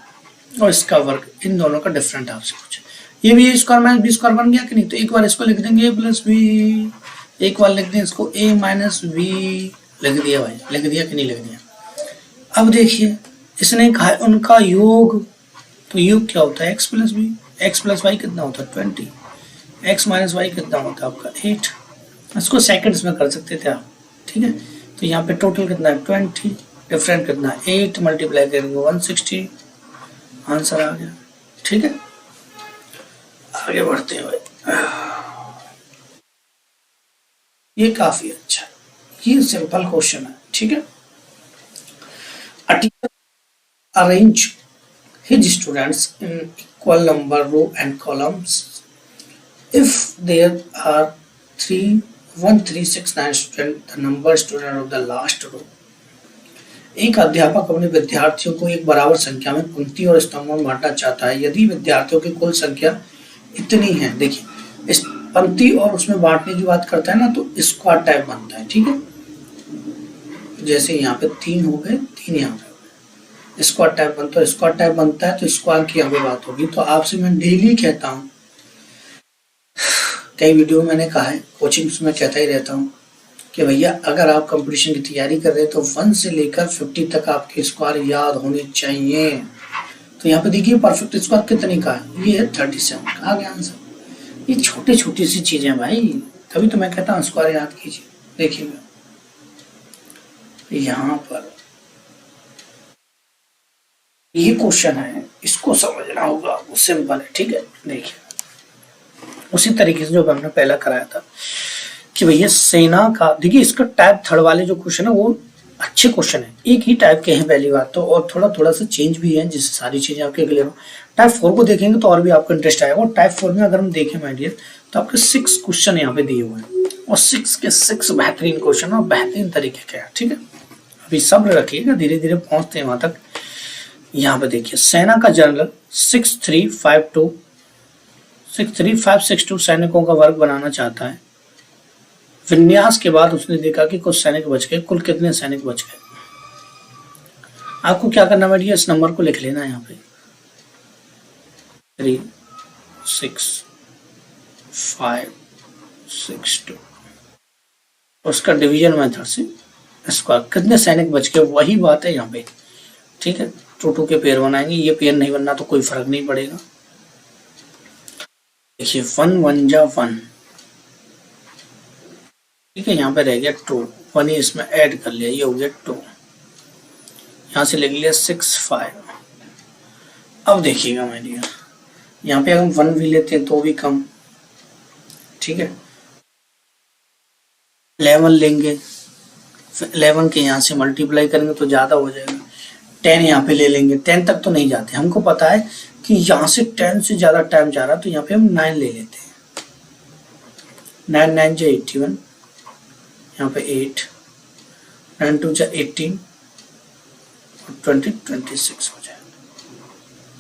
[SPEAKER 1] और इसका वर्ग, इन दोनों का डिफरेंट आपसे पूछा। ये भी a square minus b square बन गया कि नहीं, तो एक बार इसको लिख देंगे a प्लस बी, एक बार लिख दें इसको a माइनस बी, लिख दिया भाई, लिख दिया कि नहीं लिख दिया। अब देखिए इसने कहा है उनका योग, तो योग क्या होता है x plus b, x plus y कितना होता है 20, x माइनस वाई कितना होता है आपका 8, इसको सेकंड्स में कर सकते थे आप, ठीक है। तो यहाँ पे टोटल कितना है 20, डिफरेंट कितना है 8, मल्टीप्लाई करेंगे 160, आंसर आ गया, ठीक है। आगे बढ़ते हैं भाई, ये काफी अच्छा, ये सिंपल क्वेश्चन है, ठीक है। A teacher arrange his students in equal number row and columns. If there are 3, 1, 3, 6, 9 students, the number student of the last row. एक अध्यापक अपने विद्यार्थियों को एक बराबर संख्या में पंक्ति और स्तंभों में बांटना चाहता है। यदि विद्यार्थियों की कुल संख्या इतनी है, देखिए इस पंक्ति और उसमें बांटने की बात करता है ना, तो स्क्वायर टाइप बनता है, ठीक है। जैसे यहाँ पे 3 हो गए, 3 यहाँ पे स्क्वायर टाइप बनता है, स्क्वायर टाइप बनता है तो स्क्वायर की यहाँ पे बात होगी। तो आपसे मैं डेली कहता हूँ, कई वीडियो मैंने कहा है, कोचिंग्स में कहता ही रहता हूँ कि भैया अगर आप कंपटीशन की तैयारी कर रहे हैं तो 1 से लेकर 50 तक आपके स्क्वायर याद होने चाहिए। तो यहाँ पे देखिए परफेक्ट स्क्वायर कितने का है, ये है 37 का, आ गया आंसर। ये छोटी छोटी सी चीजें भाई, तभी तो मैं कहता हूँ स्क्वायर याद कीजिए। देखिएगा यहाँ पर ये क्वेश्चन है, इसको समझना होगा, वो सिंपल है, ठीक है। देखिए उसी तरीके से जो हमने पहला कराया था कि भैया सेना का, देखिए इसका टाइप थर्ड वाले जो क्वेश्चन है वो अच्छे क्वेश्चन है, एक ही टाइप के हैं पहली बात तो, और थोड़ा थोड़ा सा चेंज भी है जिससे सारी चीजें आपके क्लियर हो। टाइप 4 को देखेंगे तो और भी आपको इंटरेस्ट आएगा। और टाइप 4 में अगर हम देखें माय डियर तो आपके 6 क्वेश्चन यहाँ पे दिए हुए हैं, और 6 के 6 बेहतरीन क्वेश्चन और बेहतरीन तरीके के हैं, ठीक है। अभी सब्र रखिएगा, धीरे धीरे पहुंचते हैं वहां तक। यहाँ पे देखिए सेना का जनरल 63562 सैनिकों का वर्ग बनाना चाहता है। विन्यास के बाद उसने देखा कि कुछ सैनिक बच गए, कुल कितने सैनिक बच गए। आपको क्या करना है, इस नंबर को लिख लेना है यहाँ पे 36562, उसका डिवीजन मेथड से इसका कितने सैनिक बच गए, वही बात है यहाँ पे, ठीक है। 2 के पेयर बनाएंगे, ये पेयर नहीं बनना तो कोई फर्क नहीं पड़ेगा। देखिए 1 1 जा 1, ठीक है। यहाँ पे रह गया 2, 1 ही इसमें ऐड कर लिया, ये हो गया 2, यहाँ से लिख लिया 6 5। अब देखिएगा मैं डियर, यहाँ पे हम 1 भी लेते हैं तो भी कम, ठीक है। 11 लेंगे, 11 के यहाँ से मल्टीप्लाई करेंगे तो ज्यादा हो जाएगा। 10 यहाँ पे ले लेंगे, 10 तक तो नहीं जाते, हमको पता है कि यहाँ से 10 से ज्यादा टाइम जा रहा, तो यहाँ पे हम 9 ले लेते हैं। 9 9 जा 81, यहाँ पे 8, 9 2 जा 18 और 20 26 हो जाएगा,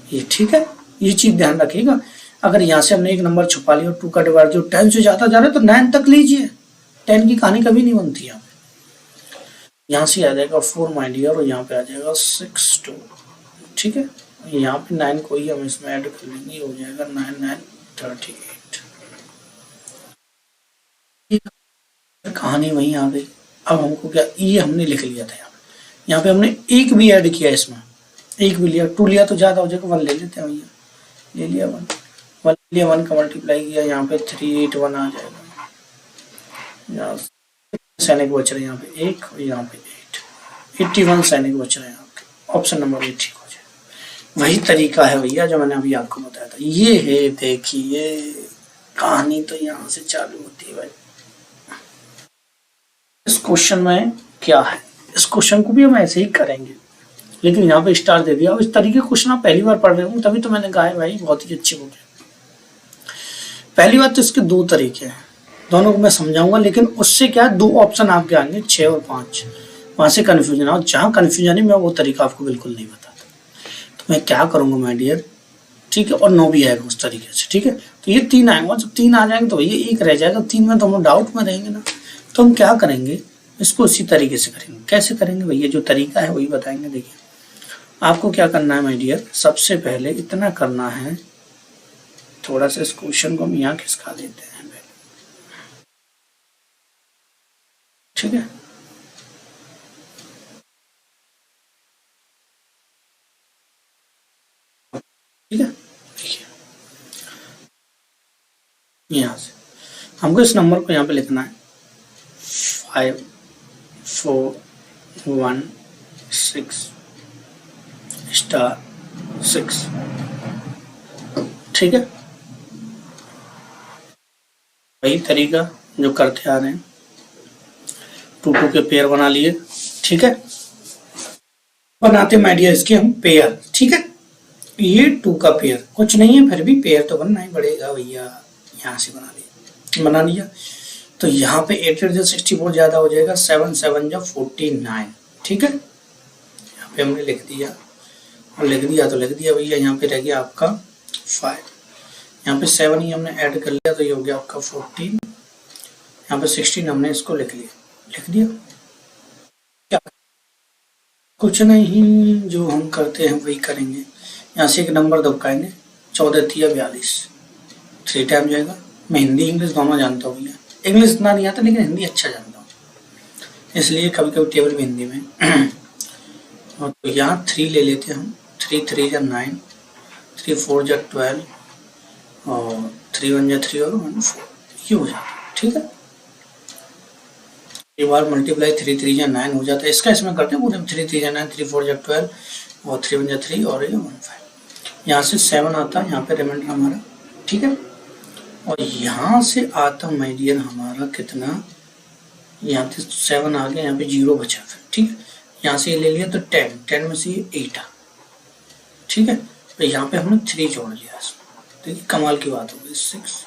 [SPEAKER 1] ये ठीक है। ये चीज ध्यान रखिएगा, अगर यहाँ से हमने एक नंबर छुपा लिया और 2 का डिवाइड जो 10 से ज्यादा जा रहा है तो 9 तक लीजिए, 10 की कहानी कभी नहीं बनती है। यहाँ से आ जाएगा 4 माय डियर, और यहाँ पे आ जाएगा 6 2, ठीक है। यहाँ पे 9 को ही हम इसमें ऐड कर लेंगे, हो जाएगा 9 9 38। कहानी वहीं आ गई। अब हमको क्या, ये हमने लिख लिया था, यहाँ पे हमने 1 भी ऐड किया, इसमें 1 भी लिया, 2 लिया तो ज्यादा हो जाएगा, 1 ले लेते हैं भैया, ले लिया 1 लिया, 1 का मल्टीप्लाई किया, यहाँ पे 381 आ जाएगा। यहाँ सैनिक बच रहे हैं, यहाँ पे 1 और यहाँ पे 8, 81 सैनिक बच रहे हैं आपके, ऑप्शन नंबर 8 ठीक हो जाए। वही तरीका है भैया जो मैंने अभी आपको बताया था, ये है। देखिए कहानी तो यहाँ से चालू होती है भाई। इस क्वेश्चन में क्या है, इस क्वेश्चन को भी हम ऐसे ही करेंगे, लेकिन यहाँ पे स्टार दे दिया। अब इस तरीके क्वेश्चन आप पहली बार पढ़ रहे हो, तभी तो मैंने कहा है भाई बहुत ही अच्छी बुक है। पहली बात तो इसके 2 तरीके हैं, दोनों को मैं समझाऊंगा, लेकिन उससे क्या 2 ऑप्शन आपके आएंगे 6 और 5, वहां से कंफ्यूजन हो। जहां कंफ्यूजन है मैं वो तरीका आपको बिल्कुल नहीं बताता। तो मैं क्या करूंगा माय डियर, ठीक है, और 9 भी आएगा उस तरीके से। ठीक है, तो ये 3 आएंगे, जब 3 आ जाएंगे तो ये 1 रह जाएगा, 3 में तो हम डाउट में रहेंगे ना, तो हम क्या करेंगे, इसको इसी तरीके से करेंगे। कैसे करेंगे भैया, जो तरीका है वही बताएंगे। देखिए आपको क्या करना है माय डियर, सबसे पहले इतना करना है, थोड़ा सा इस क्वेश्चन को हम यहाँ खिसका देते हैं। ठीक है, ठीक है, देखिए यहाँ से हमको इस नंबर को यहाँ पे लिखना है 5 4 1 6 स्टार 6। ठीक है, वही तरीका जो करते आ रहे हैं, 2 2 के पेयर बना लिए। ठीक है, बनाते माय डियर इसके हम पेयर। ठीक है, ये 2 का पेयर कुछ नहीं है, फिर भी पेयर तो बनना ही पड़ेगा भैया। यहाँ से बना लिया तो यहाँ पे 8 8 64 ज्यादा हो जाएगा, 7 7 49। ठीक है, यहाँ पे हमने लिख दिया, और लिख दिया तो लिख दिया भैया। यहाँ पे रह गया आपका 5, यहाँ पे 7 ही हमने ऐड कर लिया तो ये हो गया आपका 14। यहाँ पे 16 हमने इसको लिख दिया। क्या कुछ नहीं, जो हम करते हैं वही करेंगे। यहाँ से एक नंबर दबकाएंगे, 14 3 42, 3 टाइम जाएगा। मैं हिंदी इंग्लिश दोनों जानता हूँ भैया, इंग्लिश इतना नहीं आता लेकिन हिंदी अच्छा जानता हूँ, इसलिए कभी कभी टेबल भी हिंदी में। और तो यहाँ 3 ले लेते हैं हम, 3 3 9, 3 4 12, और 3 1 3 और 1 4, ये हो जाता है। ठीक है, एक बार मल्टीप्लाई 3 3 9 हो जाता है, इसका इसमें करते हैं पूरे 3 3 9, 3 4 12, और 3 1 3 और ये 1 5। यहाँ से 7 आता है, यहाँ पे रिमाइंडर हमारा। ठीक है, और यहाँ से आता माय डियर हमारा कितना, यहाँ पे 7 आ गया, यहाँ पे 0 बचा फिर। ठीक है, यहाँ से ये ले लिया तो 10 में से ये 8 आ। ठीक है, तो यहाँ पे हमने 3 जोड़ लिया इसमें। देखिए कमाल की बात हो गई, 6,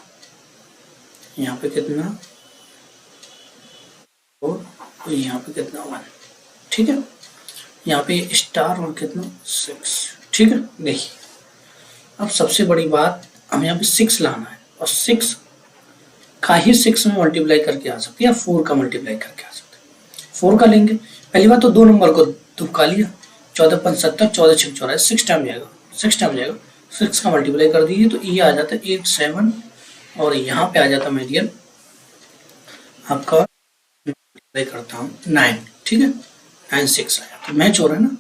[SPEAKER 1] यहाँ पे कितना 4, और यहाँ पे कितना 1। ठीक है, यहाँ पे स्टार और कितना 6। ठीक है, देखिए अब सबसे बड़ी बात, हमें यहाँ पे 6 लाना है, और 6 का ही 6 में मल्टीप्लाई करके आ सकते हैं, या 4 का मल्टीप्लाई करके आ सकते हैं। 4 का लेंगे, पहली बात तो 2 नंबर को दुबका लिया, 14 5 70, 14 6 84, 6 टाइम जाएगा, 6 टाइम जाएगा। 6 का मल्टीप्लाई कर दीजिए तो ये आ जाता है 8 7, और यहाँ पे आ जाता है मेडियन आपका, मल्टीप्लाई करता हूँ 9। ठीक है, 9 6 आया तो मैच हो रहा है ना।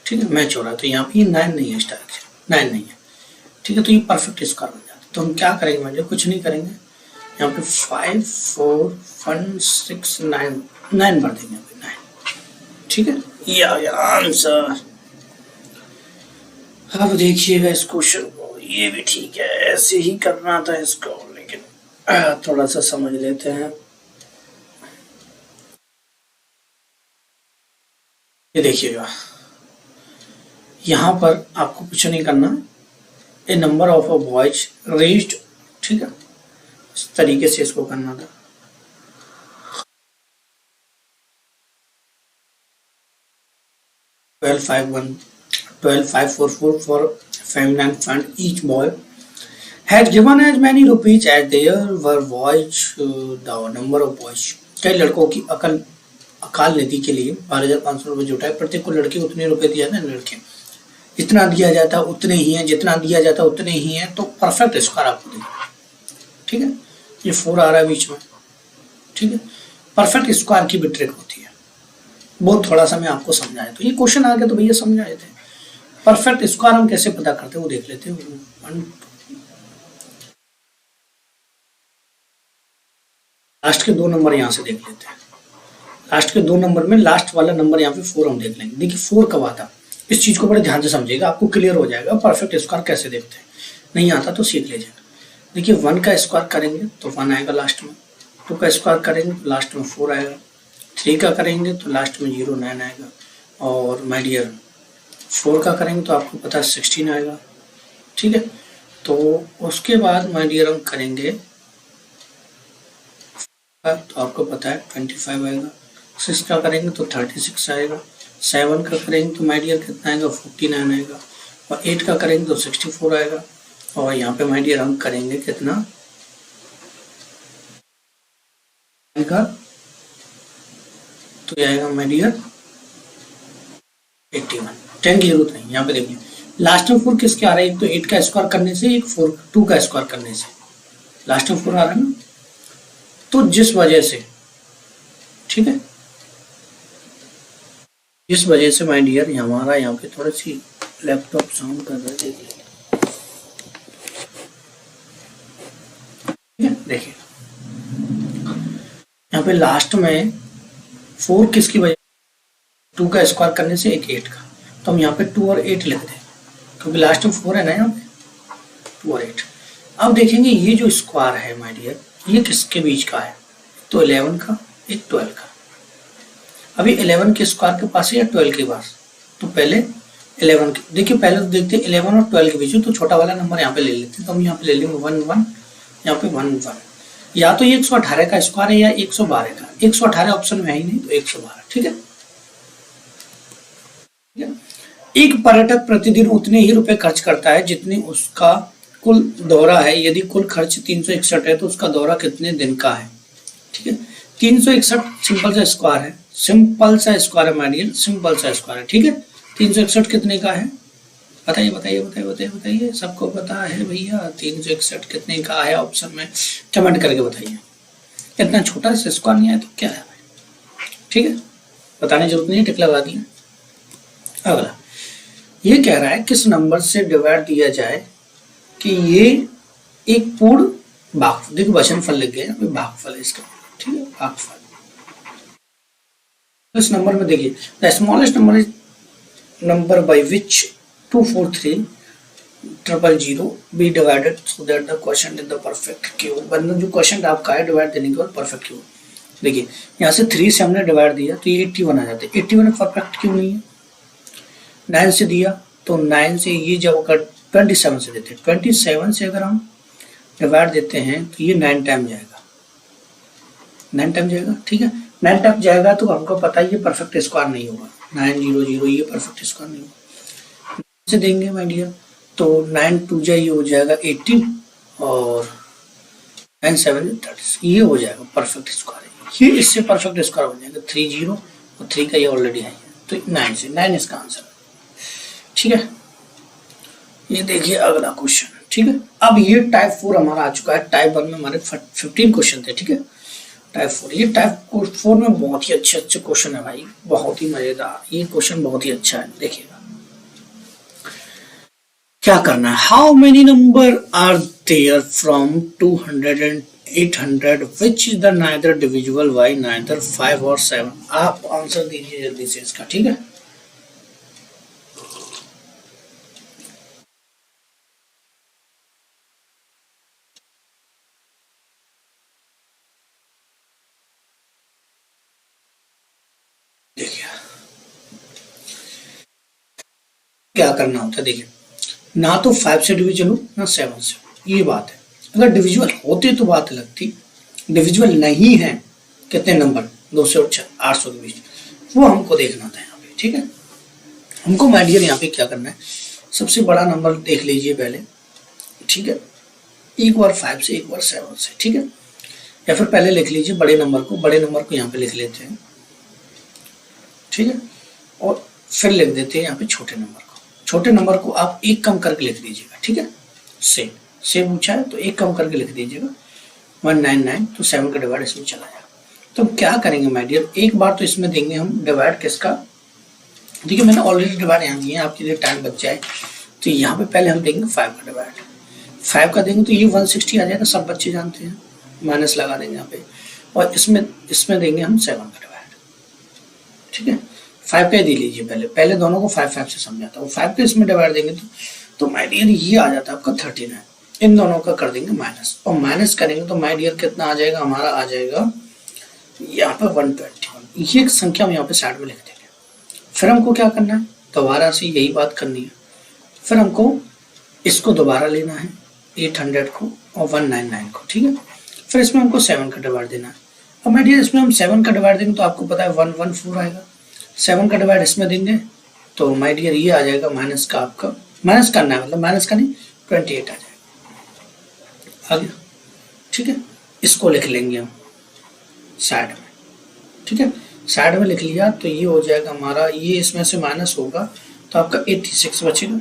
[SPEAKER 1] ठीक है, मैच हो रहा है, तो यहाँ पे ये 9 नहीं है, स्टार 9 नहीं है। ठीक है, तो ये परफेक्ट स्क्वायर बन जाता है। तो हम क्या करेंगे मुझे, कुछ नहीं करेंगे, यहाँ पे 5 4 1 6 9 भर देंगे यहाँ पे 9। ठीक है, ये आ गया आंसर। अब देखिएगा इस क्वेश्चन को, ये भी ठीक है, ऐसे ही करना था इसको, लेकिन थोड़ा सा समझ लेते हैं। ये देखिएगा, यहाँ पर आपको कुछ नहीं करना, a number of a boys raised. ठीक है, इस तरीके से इसको करना था। Twelve 5 4 4 for feminine fund, each boy has given as many rupees as there were boys, the number of boys। कई लड़कों की अकाल निधि के लिए 12,500 रुपये जुटाए, प्रत्येक को लड़के उतने रुपए दिया ना, लड़के जितना दिया जाता है उतने ही है, जितना दिया जाता है उतने ही है, तो परफेक्ट स्क्वायर आपको देगा। ठीक है, ये 4 आ रहा है बीच में। ठीक है, परफेक्ट स्क्वायर की भी ट्रिक होती है, बहुत थोड़ा सा मैं आपको समझाया, तो ये क्वेश्चन आ गया तो भैया समझाए थे। परफेक्ट स्क्वायर हम कैसे पता करते हैं वो देख लेते हैं। लास्ट के 2 नंबर यहाँ से देख लेते हैं। लास्ट के 2 नंबर में लास्ट वाला नंबर यहाँ पे 4 हम देख लेंगे। देखिए 4 कब आता, इस चीज को बड़े ध्यान से समझिएगा, आपको क्लियर हो जाएगा परफेक्ट स्क्वायर कैसे देखते हैं। नहीं आता तो सीख लीजिएगा। देखिए 1 का स्क्वायर करेंगे तो 1 आएगा लास्ट में, 2 का स्क्वायर करेंगे तो लास्ट में 4 आएगा, 3 का करेंगे तो लास्ट में 0 9 आएगा, और माय डियर 4 का करेंगे तो आपको पता है 16 आएगा। ठीक है, तो उसके बाद माय डियर हम करेंगे तो आपको पता है 25 आएगा, 6 का करेंगे तो 36 आएगा, 7 का करेंगे तो माय डियर कितना आएगा 49 आएगा, और 8 का करेंगे तो 64 आएगा। और यहाँ पे माय डियर हम करेंगे कितना का, तो ये आएगा माय डियर 81। 10 की जरूरत नहीं। यहाँ पे देखिए लास्ट में 4 किसके आ रहा है, एक तो 8 का स्क्वायर करने से, एक 2 का स्क्वायर करने से लास्ट में 4 आ रहा है ना। तो जिस वजह से, ठीक है, जिस वजह से माय डियर हमारा यहाँ पे थोड़ी सी लैपटॉप साउंड कर रहा है, देखिए यहाँ पे लास्ट में 4 किसकी वजह, 2 का स्क्वायर करने से, एक 8 का, तो हम यहाँ पे 2 और 8 लिख दें क्योंकि लास्ट में 4 है ना यहाँ पे, 2 और 8। अब देखेंगे ये जो स्क्वायर है माय डियर ये किसके बीच का है, तो 11 का, एक 12 का। अभी 11 के स्क्वायर के पास है या 12 के पास, तो पहले 11 के, देखिए पहले तो देखते हैं 11 और 12 के बीच, तो छोटा वाला नंबर यहाँ पे ले लेते हैं, तो हम यहाँ पे ले लेंगे 1 1, यहाँ पे 1 1। या तो 118 का स्क्वायर है या 112 का, 118 ऑप्शन में है ही नहीं तो 112, ठीक है। एक पर्यटक प्रतिदिन उतने ही रुपए खर्च करता है जितनी उसका कुल दौरा है। यदि कुल खर्च 361 है तो उसका दौरा कितने दिन का है, ठीक है। 361 सिंपल सा स्क्वायर है, सिंपल सा स्क्वायर है माय डियर, सिंपल सा स्क्वायर है, ठीक है। 361 कितने का है, बताइए बताइए बताइए बताइए बताइए, सबको पता है भैया 361 कितने का है, ऑप्शन में कमेंट करके बताइए। इतना छोटा सा स्क्वायर नहीं है तो क्या है भाई, ठीक है, बताने जरूरत नहीं है, टिक लगा दिया। अगला ये कह रहा है किस नंबर से डिवाइड दिया जाए कि ये एक पूर्ण भागफल, देखो वचनफल लिख गया, भागफल है इसका, ठीक है, भागफल। इस नंबर में देखिए the smallest number is number by which 243,000 be divided so that the question is the perfect cube. मतलब जो क्वेश्चन आपका है डिवाइड देने के बाद परफेक्ट क्यूब। देखिए यहाँ से 3 से हमने डिवाइड दिया तो ये 81 आ जाते, 81 परफेक्ट क्यूब नहीं है। 9 से दिया तो 9 से ये जब कर 27 से देते, 27 से अगर हम डिवाइड देते हैं तो ये 9 टाइम जाएगा, 9 टाइम जाएगा, ठीक है। 9 टाइम जाएगा तो हमको पता है ये परफेक्ट स्क्वायर नहीं होगा, 900 ये परफेक्ट स्क्वायर नहीं होगा। से देंगे माय डियर तो 9 2 ये हो जाएगा 80 और 9 7 30, ये हो जाएगा परफेक्ट स्क्वायर। ये इससे परफेक्ट स्क्वायर हो जाएगा 30 और 3 का ये ऑलरेडी है, तो 9 से 9 इसका आंसर, ठीक है। ये देखिए अगला क्वेश्चन, ठीक है। अब ये टाइप 4 हमारा आ चुका है, टाइप 1 में हमारे 15 क्वेश्चन थे, ठीक है। टाइप 4, ये टाइप 4 में बहुत ही अच्छे अच्छे क्वेश्चन है भाई, बहुत ही मजेदार, ये क्वेश्चन बहुत ही अच्छा है। देखिएगा क्या करना है, how many number are there from 200 and 800 which is the neither divisible by neither 5 और 7। आप आंसर दीजिए जल्दी से इसका, ठीक है। देखिए क्या करना होता है, देखिए ना तो 5 से डिविजन हो ना 7 से, ये बात है। अगर डिविजिबल होते तो बात अलग थी, डिविजिबल नहीं है, कितने नंबर 200 और 800 के बीच, वो हमको देखना था यहाँ पे, ठीक है। हमको माय डियर यहाँ पे क्या करना है, सबसे बड़ा नंबर देख लीजिए पहले, ठीक है, एक बार 5 से एक बार 7 से, ठीक है। या फिर पहले लिख लीजिए बड़े नंबर को यहाँ पे लिख लेते हैं, ठीक है, और फिर लिख देते हैं यहाँ पे छोटे नंबर को। छोटे नंबर को आप एक कम करके लिख दीजिएगा, ठीक है। से पूछा है तो एक कम करके लिख दीजिएगा 199, तो 7 का डिवाइड इसमें चला जाएगा। तो क्या करेंगे माय डियर, एक बार तो इसमें देंगे हम डिवाइड किसका, देखिए मैंने ऑलरेडी डिवाइड यहाँ दिए हैं, आपके लिए टाइम बच जाए तो यहाँ पे पहले हम देंगे 5 का डिवाइड। 5 का देंगे तो ये 160 आ जाएगा, सब बच्चे जानते हैं, माइनस लगा देंगे यहाँ पे, और इसमें देंगे हम 7 का डिवाइड, ठीक है। 5 का दे लीजिए पहले दोनों को 5 से समझाता हूँ। 5 का इसमें डिवाइड देंगे तो माय डियर ये आ जाता है आपका 39, इन दोनों का कर देंगे माइनस, और माइनस करेंगे तो माय डियर कितना आ जाएगा, हमारा आ जाएगा यहाँ पे 121। ये संख्या हम यहाँ पे साइड में लिख देंगे। फिर हमको क्या करना है, दोबारा से यही बात करनी है, फिर हमको इसको दोबारा लेना है 800 को और 199 को, ठीक है। फिर इसमें हमको 7 का डिवाइड देना है, और माय डियर इसमें हम 7 का डिवाइड देंगे तो आपको पता है 114 आएगा। 7 का डिवाइड इसमें देंगे तो माय डियर ये आ जाएगा माइनस का आपका माइनस करना है, मतलब माइनस का नहीं 28 आ जाएगा, आ गया। ठीक है, इसको लिख लेंगे हम साइड में। ठीक है, साइड में लिख लिया तो ये हो जाएगा हमारा, ये इसमें से माइनस होगा तो आपका 86 बचेगा।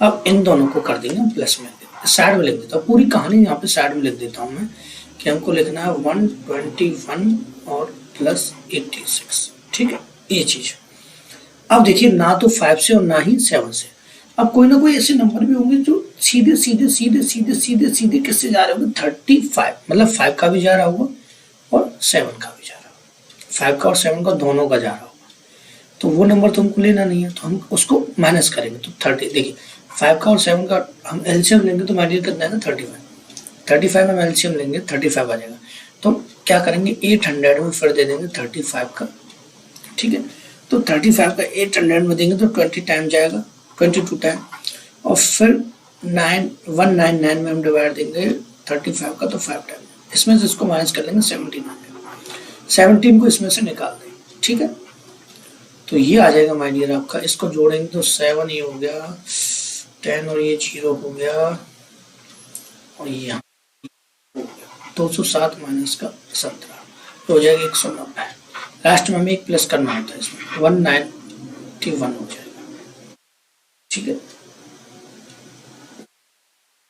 [SPEAKER 1] अब इन दोनों को कर देंगे प्लस में, साइड में लिख देता हूँ, पूरी कहानी यहाँ पे साइड में लिख देता हूँ मैं कि हमको लिखना है 121 और प्लस 86। ठीक है, ये चीज। अब देखिए ना तो 5 से और ना ही 7 से, अब कोई ना कोई ऐसे नंबर भी होंगे जो सीधे सीधे सीधे सीधे सीधे सीधे किससे जा रहे होंगे, 35, मतलब 5 का भी जा रहा होगा और 7 का भी जा रहा होगा, 5 का और 7 का दोनों का जा रहा होगा। तो वो नंबर तो हमको लेना नहीं है, तो हम उसको माइनस करेंगे। तो 30, देखिए 5 का और 7 का हम एलसीएम लेंगे तो माइनस कितना है ना 35 में एलसीएम लेंगे 35 आ जाएगा। तो क्या करेंगे 800 में फिर दे देंगे 35 का। ठीक है, तो 35 का 800 में देंगे तो 20 टाइम जाएगा, 22 टाइम, और फिर 199 में हम डिवाइड देंगे 35 का तो 5 टाइम, इसमें से इसको माइनस कर लेंगे 17 को इसमें से निकाल देंगे। ठीक है, तो ये आ जाएगा माय डियर आपका, इसको जोड़ेंगे तो 7 ये हो गया 10 और ये 0 हो गया और ये 207 माइनस का 17 हो जाएगा 190। लास्ट में हमें एक प्लस करना होता है, इसमें 191 हो जाएगा। ठीक है,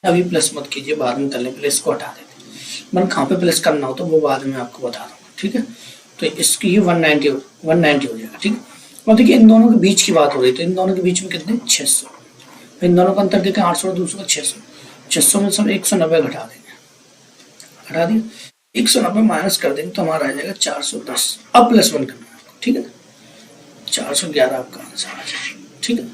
[SPEAKER 1] अभी प्लस मत कीजिए, बाद में कर लें, पहले इसको हटा देते, मन कहाँ पे प्लस करना हो तो वो बाद में आपको बता दूंगा। ठीक है, तो इसकी ये 190 हो जाएगा। ठीक है, और देखिए इन दोनों के बीच की बात हो रही, तो इन दोनों के बीच में कितने 600, इन दोनों का अंतर देखें 800 और दूसरों का 600 में सब 190 घटा देंगे, हटा दिया, 190 माइनस कर देंगे तो हमारा आ जाएगा 410। अब प्लस 1 करना है। ठीक है, 411 आपका आंसर आ जाएगा। ठीक है,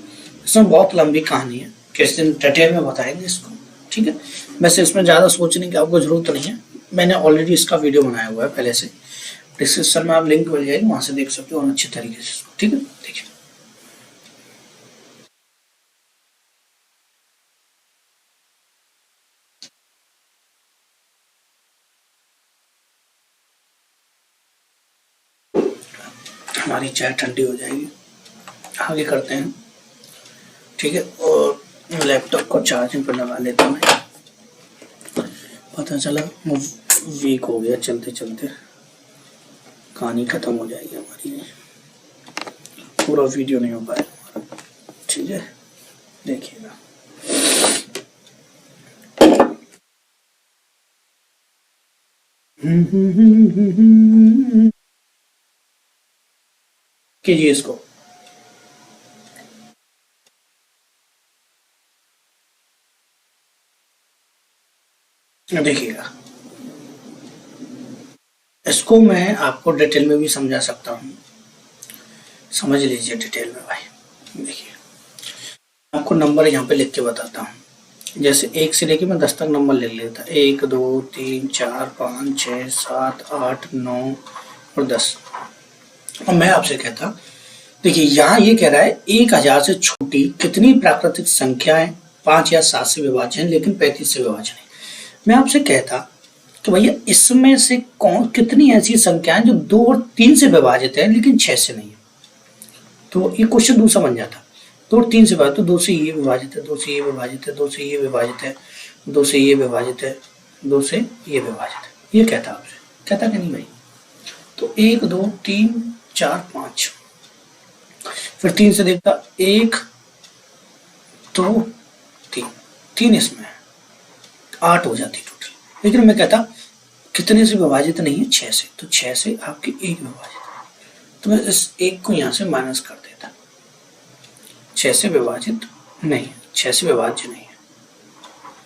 [SPEAKER 1] इसमें बहुत लंबी कहानी है, किस दिन डिटेल में बताएंगे इसको। ठीक है, वैसे इसमें ज़्यादा सोचने की आपको जरूरत नहीं है, मैंने ऑलरेडी इसका वीडियो बनाया हुआ है पहले से, डिस्क्रिप्शन में आप लिंक मिल जाएगी, वहां से देख सकते हो और अच्छे तरीके से इसको। ठीक है, देखिए हमारी चाय ठंडी हो जाएगी, आगे करते हैं। ठीक है, और लैपटॉप को चार्जिंग पर लगा लेता हूँ, पता चला वो वीक हो गया, चलते चलते कहानी खत्म हो जाएगी हमारी, पूरा वीडियो नहीं हो पाएगा। ठीक है, देखिएगा कीजिए इसको। देखिएगा इसको मैं आपको डिटेल में भी समझा सकता हूँ, समझ लीजिए डिटेल में भाई। देखिए आपको नंबर यहाँ पे लिख के बताता हूँ, जैसे 1 से लेके मैं 10 तक नंबर लिख लेता, 1 2 3 4 5 6 7 8 9 और 10। और मैं आपसे कहता, देखिए यहाँ ये कह रहा है 1000 से छोटी कितनी प्राकृतिक संख्याएं 5 या 7 से विभाज्य हैं लेकिन 35 से विभाज्य नहीं। मैं आपसे कहता कि भैया इसमें से कौन कितनी ऐसी संख्याएं जो 2 और 3 से विभाजित है लेकिन 6 से नहीं है, तो ये क्वेश्चन दूसरा बन जाता। 2 और 3 से विभाजित, तो 2 से ये विभाजित है, 2 से ये विभाजित है, 2 से ये विभाजित है, 2 से ये विभाजित है, 2 से ये विभाजित है, ये कहता आपसे, कहता कि नहीं भाई। तो 1 2 3 4 5, फिर 3 से देखता 1 2 3, 3 इसमें 8 हो जाती टोटल, लेकिन मैं कहता कितने से विभाजित नहीं है 6 से, तो 6 से आपके 1 विभाजित है, तो मैं इस 1 को यहाँ से माइनस कर देता, 6 से विभाजित नहीं है, 6 से विभाज्य नहीं है।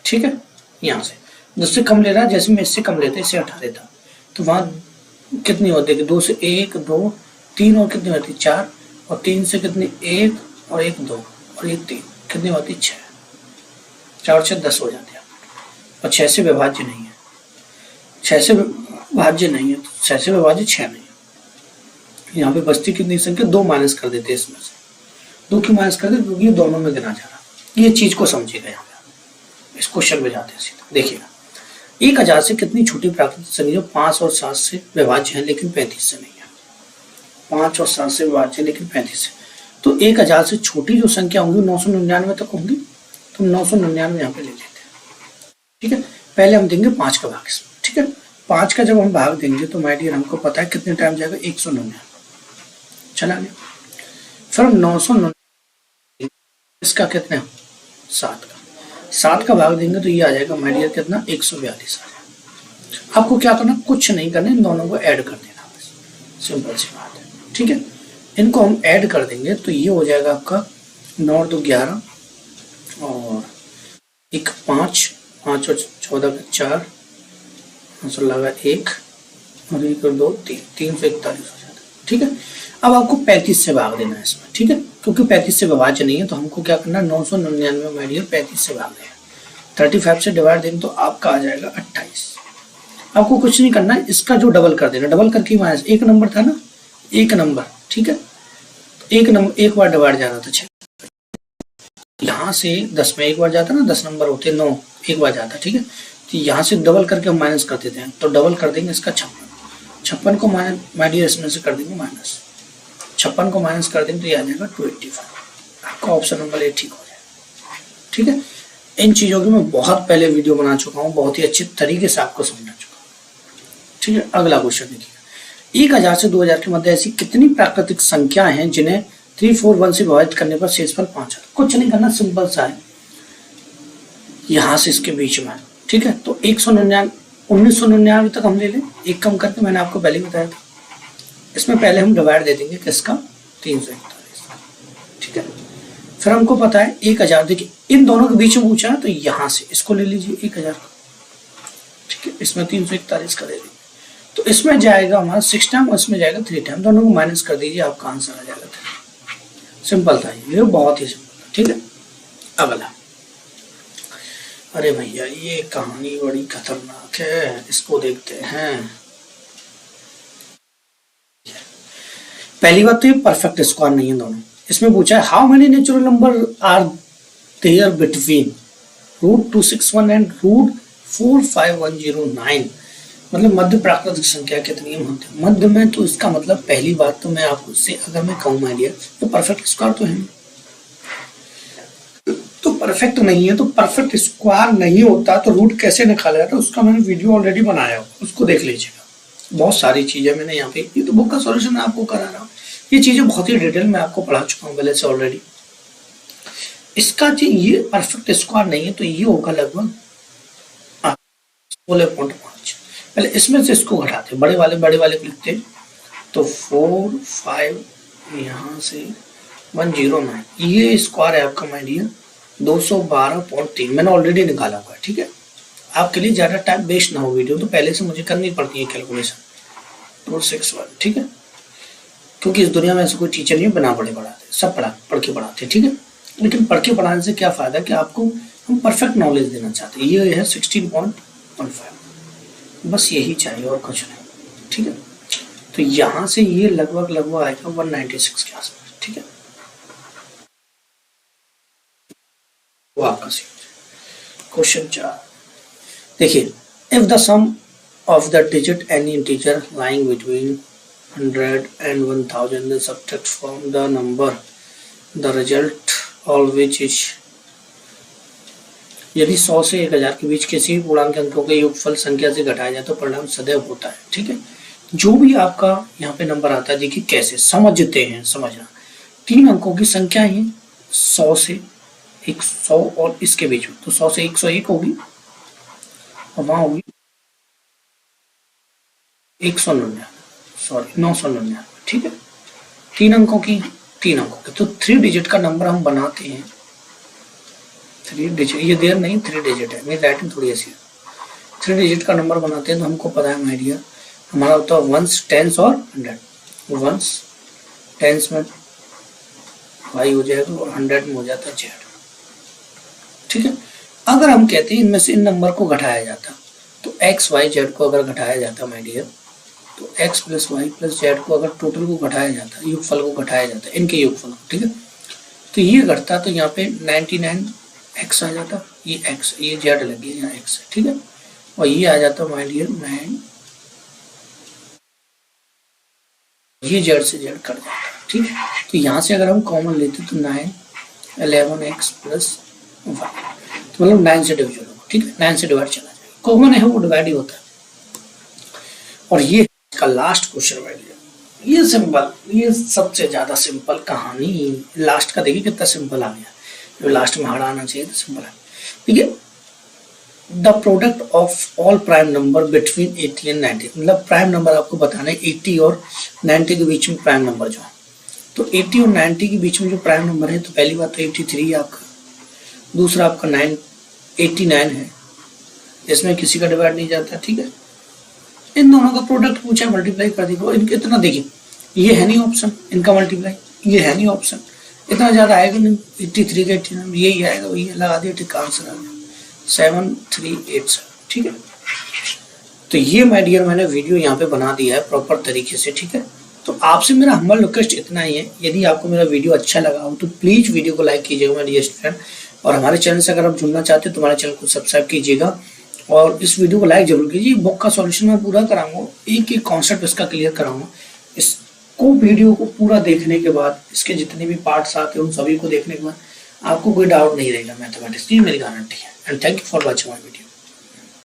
[SPEAKER 1] ठीक है, यहाँ से जिससे कम ले रहा है, जैसे मैं इससे कम लेता इसे हटा देता, तो वहाँ कितनी होती है 2 से 1 2 3 और कितनी होती 4, और 3 से कितनी 1 और 1 2 और 1 3, कितनी होती 6, 4 से 10 हो जाती है, और 6 से विभाज्य नहीं है, 6 से विभाज्य नहीं है, 6 से विभाज्य 6 नहीं है। यहाँ पे बचती कितनी संख्या 2 माइनस कर देते हैं, इसमें से 2 की माइनस कर देते क्योंकि ये दोनों में गिना जा रहा। ये चीज को समझिएगा, यहाँ पे इस क्वेश्चन में जाते हैं सीधा। देखिएगा 1000 से कितनी छोटी प्राकृतिक संख्या जो 5 और 7 से विभाज्य है लेकिन 35 से नहीं है, 5 और 7 से विभाज्य लेकिन 35 से, तो 1000 से छोटी जो संख्या होंगी 999 तक होंगी, तो 999 यहाँ पे ले लेते हैं। ठीक है, पहले हम देंगे 5 का भाग इसमें। ठीक है, 5 का जब हम भाग देंगे तो माय डियर हमको पता है कितने टाइम जाएगा, 199 चला गया। फिर हम 999 इसका कितने 7 का भाग देंगे तो ये आ जाएगा माय डियर कितना 142 आ जाएगा। आपको क्या करना, कुछ नहीं करना, इन दोनों को ऐड कर देना, सिंपल सी बात है। ठीक है, इनको हम ऐड कर देंगे तो ये हो जाएगा आपका 9 और 2 11 और 1 5 5 और 14 4 5 लगा 1 और 1 और 2 3 341 हो जाता है। ठीक है, अब आपको 35 से भाग देना है इसमें। ठीक है, क्योंकि 35 से विभाज्य नहीं है तो हमको क्या करना है, 999 माय डियर 35 से भाग देना, 35 से डिवाइड देंगे तो आपका आ जाएगा 28। आपको कुछ नहीं करना है, इसका जो डबल कर देना, डबल करके माइनस एक नंबर था ना, एक नंबर। ठीक है, तो एक नंबर एक बार डिवाइड जाना था 6, यहाँ से 10 में एक बार जाता ना, 10 नंबर होते 9 एक बार जाता। ठीक है, तो यहाँ से डबल करके हम माइनस कर देते हैं, तो डबल कर देंगे इसका 56 को माइनस माय डियर इसमें से कर देंगे माइनस, 56 को माइनस कर देंगे तो ये आ जाएगा 285। आपका ऑप्शन नंबर ए ठीक हो जाएगा। ठीक है, इन चीज़ों की मैं बहुत पहले वीडियो बना चुका हूँ, बहुत ही अच्छे तरीके से आपको समझा चुका हूँ। ठीक है, अगला क्वेश्चन देखिए, 1000 से 2000 के मध्य ऐसी कितनी प्राकृतिक संख्या हैं जिन्हें 341 से विभाजित करने पर शेषफल 5 आता है। कुछ नहीं करना, सिंपल सा है, यहाँ से इसके बीच में। ठीक है, तो 1999 तक हम ले लें, एक कम करके, मैंने आपको पहले बताया था। इसमें पहले हम डिवाइड दे देंगे किसका, 341। ठीक है, फिर हमको पता है 1000, देखिए इन दोनों के बीच में पूछा है तो यहाँ से इसको ले लीजिए 1000। ठीक है, इसमें 341 का दे देंगे तो इसमें जाएगा हमारा 6 टाइम और इसमें जाएगा 3 टाइम, दोनों को माइनस कर दीजिए, आपका आंसर आ जाएगा 3। सिंपल था ये, बहुत ही सिंपल था। ठीक है, अगला, अरे भैया ये कहानी बड़ी खतरनाक है, इसको देखते हैं। पहली बात तो ये परफेक्ट स्क्वायर नहीं है दोनों। इसमें पूछा है how many natural number are there between √261 and √45109, मतलब मध्य प्राकृतिक संख्या कितनी है मध्य में। तो इसका मतलब पहली बात तो मैं आपको से अगर मैं कहूँ माय डियर तो परफेक्ट स्क्वायर तो है, तो परफेक्ट नहीं है, तो परफेक्ट स्क्वायर नहीं होता तो रूट कैसे निकाला जाता है उसका मैंने वीडियो ऑलरेडी बनाया, उसको देख लीजिएगा। बहुत सारी चीजें मैंने यहाँ पे, ये तो बुक का सॉल्यूशन मैं आपको करा रहा हूँ, ये चीजें बहुत ही डिटेल में आपको पढ़ा चुका हूँ पहले से ऑलरेडी। इसका जो ये परफेक्ट स्क्वायर नहीं है तो ये होगा लगभग 16.5। पहले इसमें से इसको घटाते, बड़े वाले लिखते, तो 4 5 यहाँ से 109, ये स्क्वायर है आपका माय डियर 212.3, मैंने ऑलरेडी निकाला हुआ है। ठीक है, आपके लिए ज्यादा टाइम वेस्ट ना हो वीडियो, तो पहले से मुझे करनी पड़ती है कैलकुलेशन 261। ठीक है, क्योंकि इस दुनिया में ऐसे कोई टीचर नहीं बना पढ़ाते, सब पढ़ के पढ़ाते। ठीक है, लेकिन पढ़ के पढ़ाने से क्या फायदा कि आपको हम परफेक्ट नॉलेज देना चाहते हैं। ये है 16.15, बस यही चाहिए और कुछ नहीं। ठीक है, तो यहाँ से ये लगभग आएगा 196 के आसपास। ठीक है, वो आपका क्वेश्चन 4 देखिए, if the sum of the digit any integer lying between 100 and 1000 is subtract from the number, the result of which is, यदि 100 से 1000 के बीच किसी भी पूर्णांक अंकों के योगफल संख्या से घटाया जाए तो परिणाम सदैव होता है। ठीक है, जो भी आपका यहाँ पे नंबर आता है, देखिए कैसे समझते हैं, समझना 3 अंकों की संख्या है 100 से 100 और इसके बीच में, तो 100 से 101 होगी और वहां होगी 999। ठीक है, 3 अंकों की तो 3 डिजिट का नंबर हम बनाते हैं, 3 डिजिट, ये देर नहीं 3 डिजिट है, मेरी राइटिंग थोड़ी ऐसी है। 3 डिजिट का नंबर बनाते हैं तो हमको पता है माय डियर हमारा होता है वंस, टेंस और 100। वंस टेंस में y हो जाएगा और 100 में हो जाता है z। ठीक है, अगर हम कहते हैं इनमें से इन नंबर को घटाया जाता तो x y z को अगर घटाया जाता माय डियर, तो x plus y plus z को अगर टोटल को घटाया जाता, योगफल को घटाया जाता, इनके योगफल को, ठीक है, तो ये घटता तो यहाँ पे 99x आ जाता, ये x, ये जेड लगी यहाँ x है। ठीक है, और ये आ जाता माय डियर 9, ये जेड से जेड कट जाता। ठीक है। तो यहाँ से अगर हम कॉमन लेते तो 9 11x प्लस 1, तो मतलब 9 से डिविजन होगा, ठीक है, 9 से डिवाइड चला जाएगा, कॉमन है वो डिवाइड ही होता है। और ये इसका लास्ट क्वेश्चन बैठ गया, ये सिंपल, ये सबसे ज्यादा सिंपल कहानी, लास्ट का देखिए कितना सिंपल आ गया, जो लास्ट में हार्ड आना चाहिए तो सिंपल है। ठीक है, the product of all prime number between 80 and 90, मतलब प्राइम नंबर आपको बताना है 80 और 90 के बीच में प्राइम नंबर जो है, तो 80 और 90 के बीच में जो प्राइम नंबर है, तो पहली बात तो 83 है आपका, दूसरा आपका 89 है, इसमें किसी का डिवाइड नहीं जाता, ठीक है। इन दोनों का प्रोडक्ट पूछा, मल्टीप्लाई कर दिया, इनके इतना देखिए, ये है नहीं ऑप्शन, इनका मल्टीप्लाई, ये है नहीं ऑप्शन, इतना ज्यादा आएगा नहीं, 83 का 89 यही आएगा, वही लगा दिया, ठीक आंसर आ गया 7387, ठीक है। तो ये माय डियर मैंने वीडियो यहाँ पे बना दिया है प्रॉपर तरीके से, ठीक है। तो आपसे मेरा हम्बल रिक्वेस्ट इतना ही है, यदि आपको मेरा वीडियो अच्छा लगा हो तो प्लीज वीडियो को लाइक कीजिएगा मेरे डियर स्टूडेंट, और हमारे चैनल से अगर आप जुड़ना चाहते हैं तो हमारे चैनल को सब्सक्राइब कीजिएगा, और इस वीडियो को लाइक जरूर कीजिए। बुक का सॉल्यूशन मैं पूरा कराऊंगा, एक एक कॉन्सेप्ट इसका क्लियर कराऊंगा। इसको वीडियो को पूरा देखने के बाद, इसके जितने भी पार्ट्स आते हैं उन सभी को देखने के बाद आपको कोई डाउट नहीं रहेगा मैथमेटिक्स की, मेरी गारंटी है। And thank you for watching my video.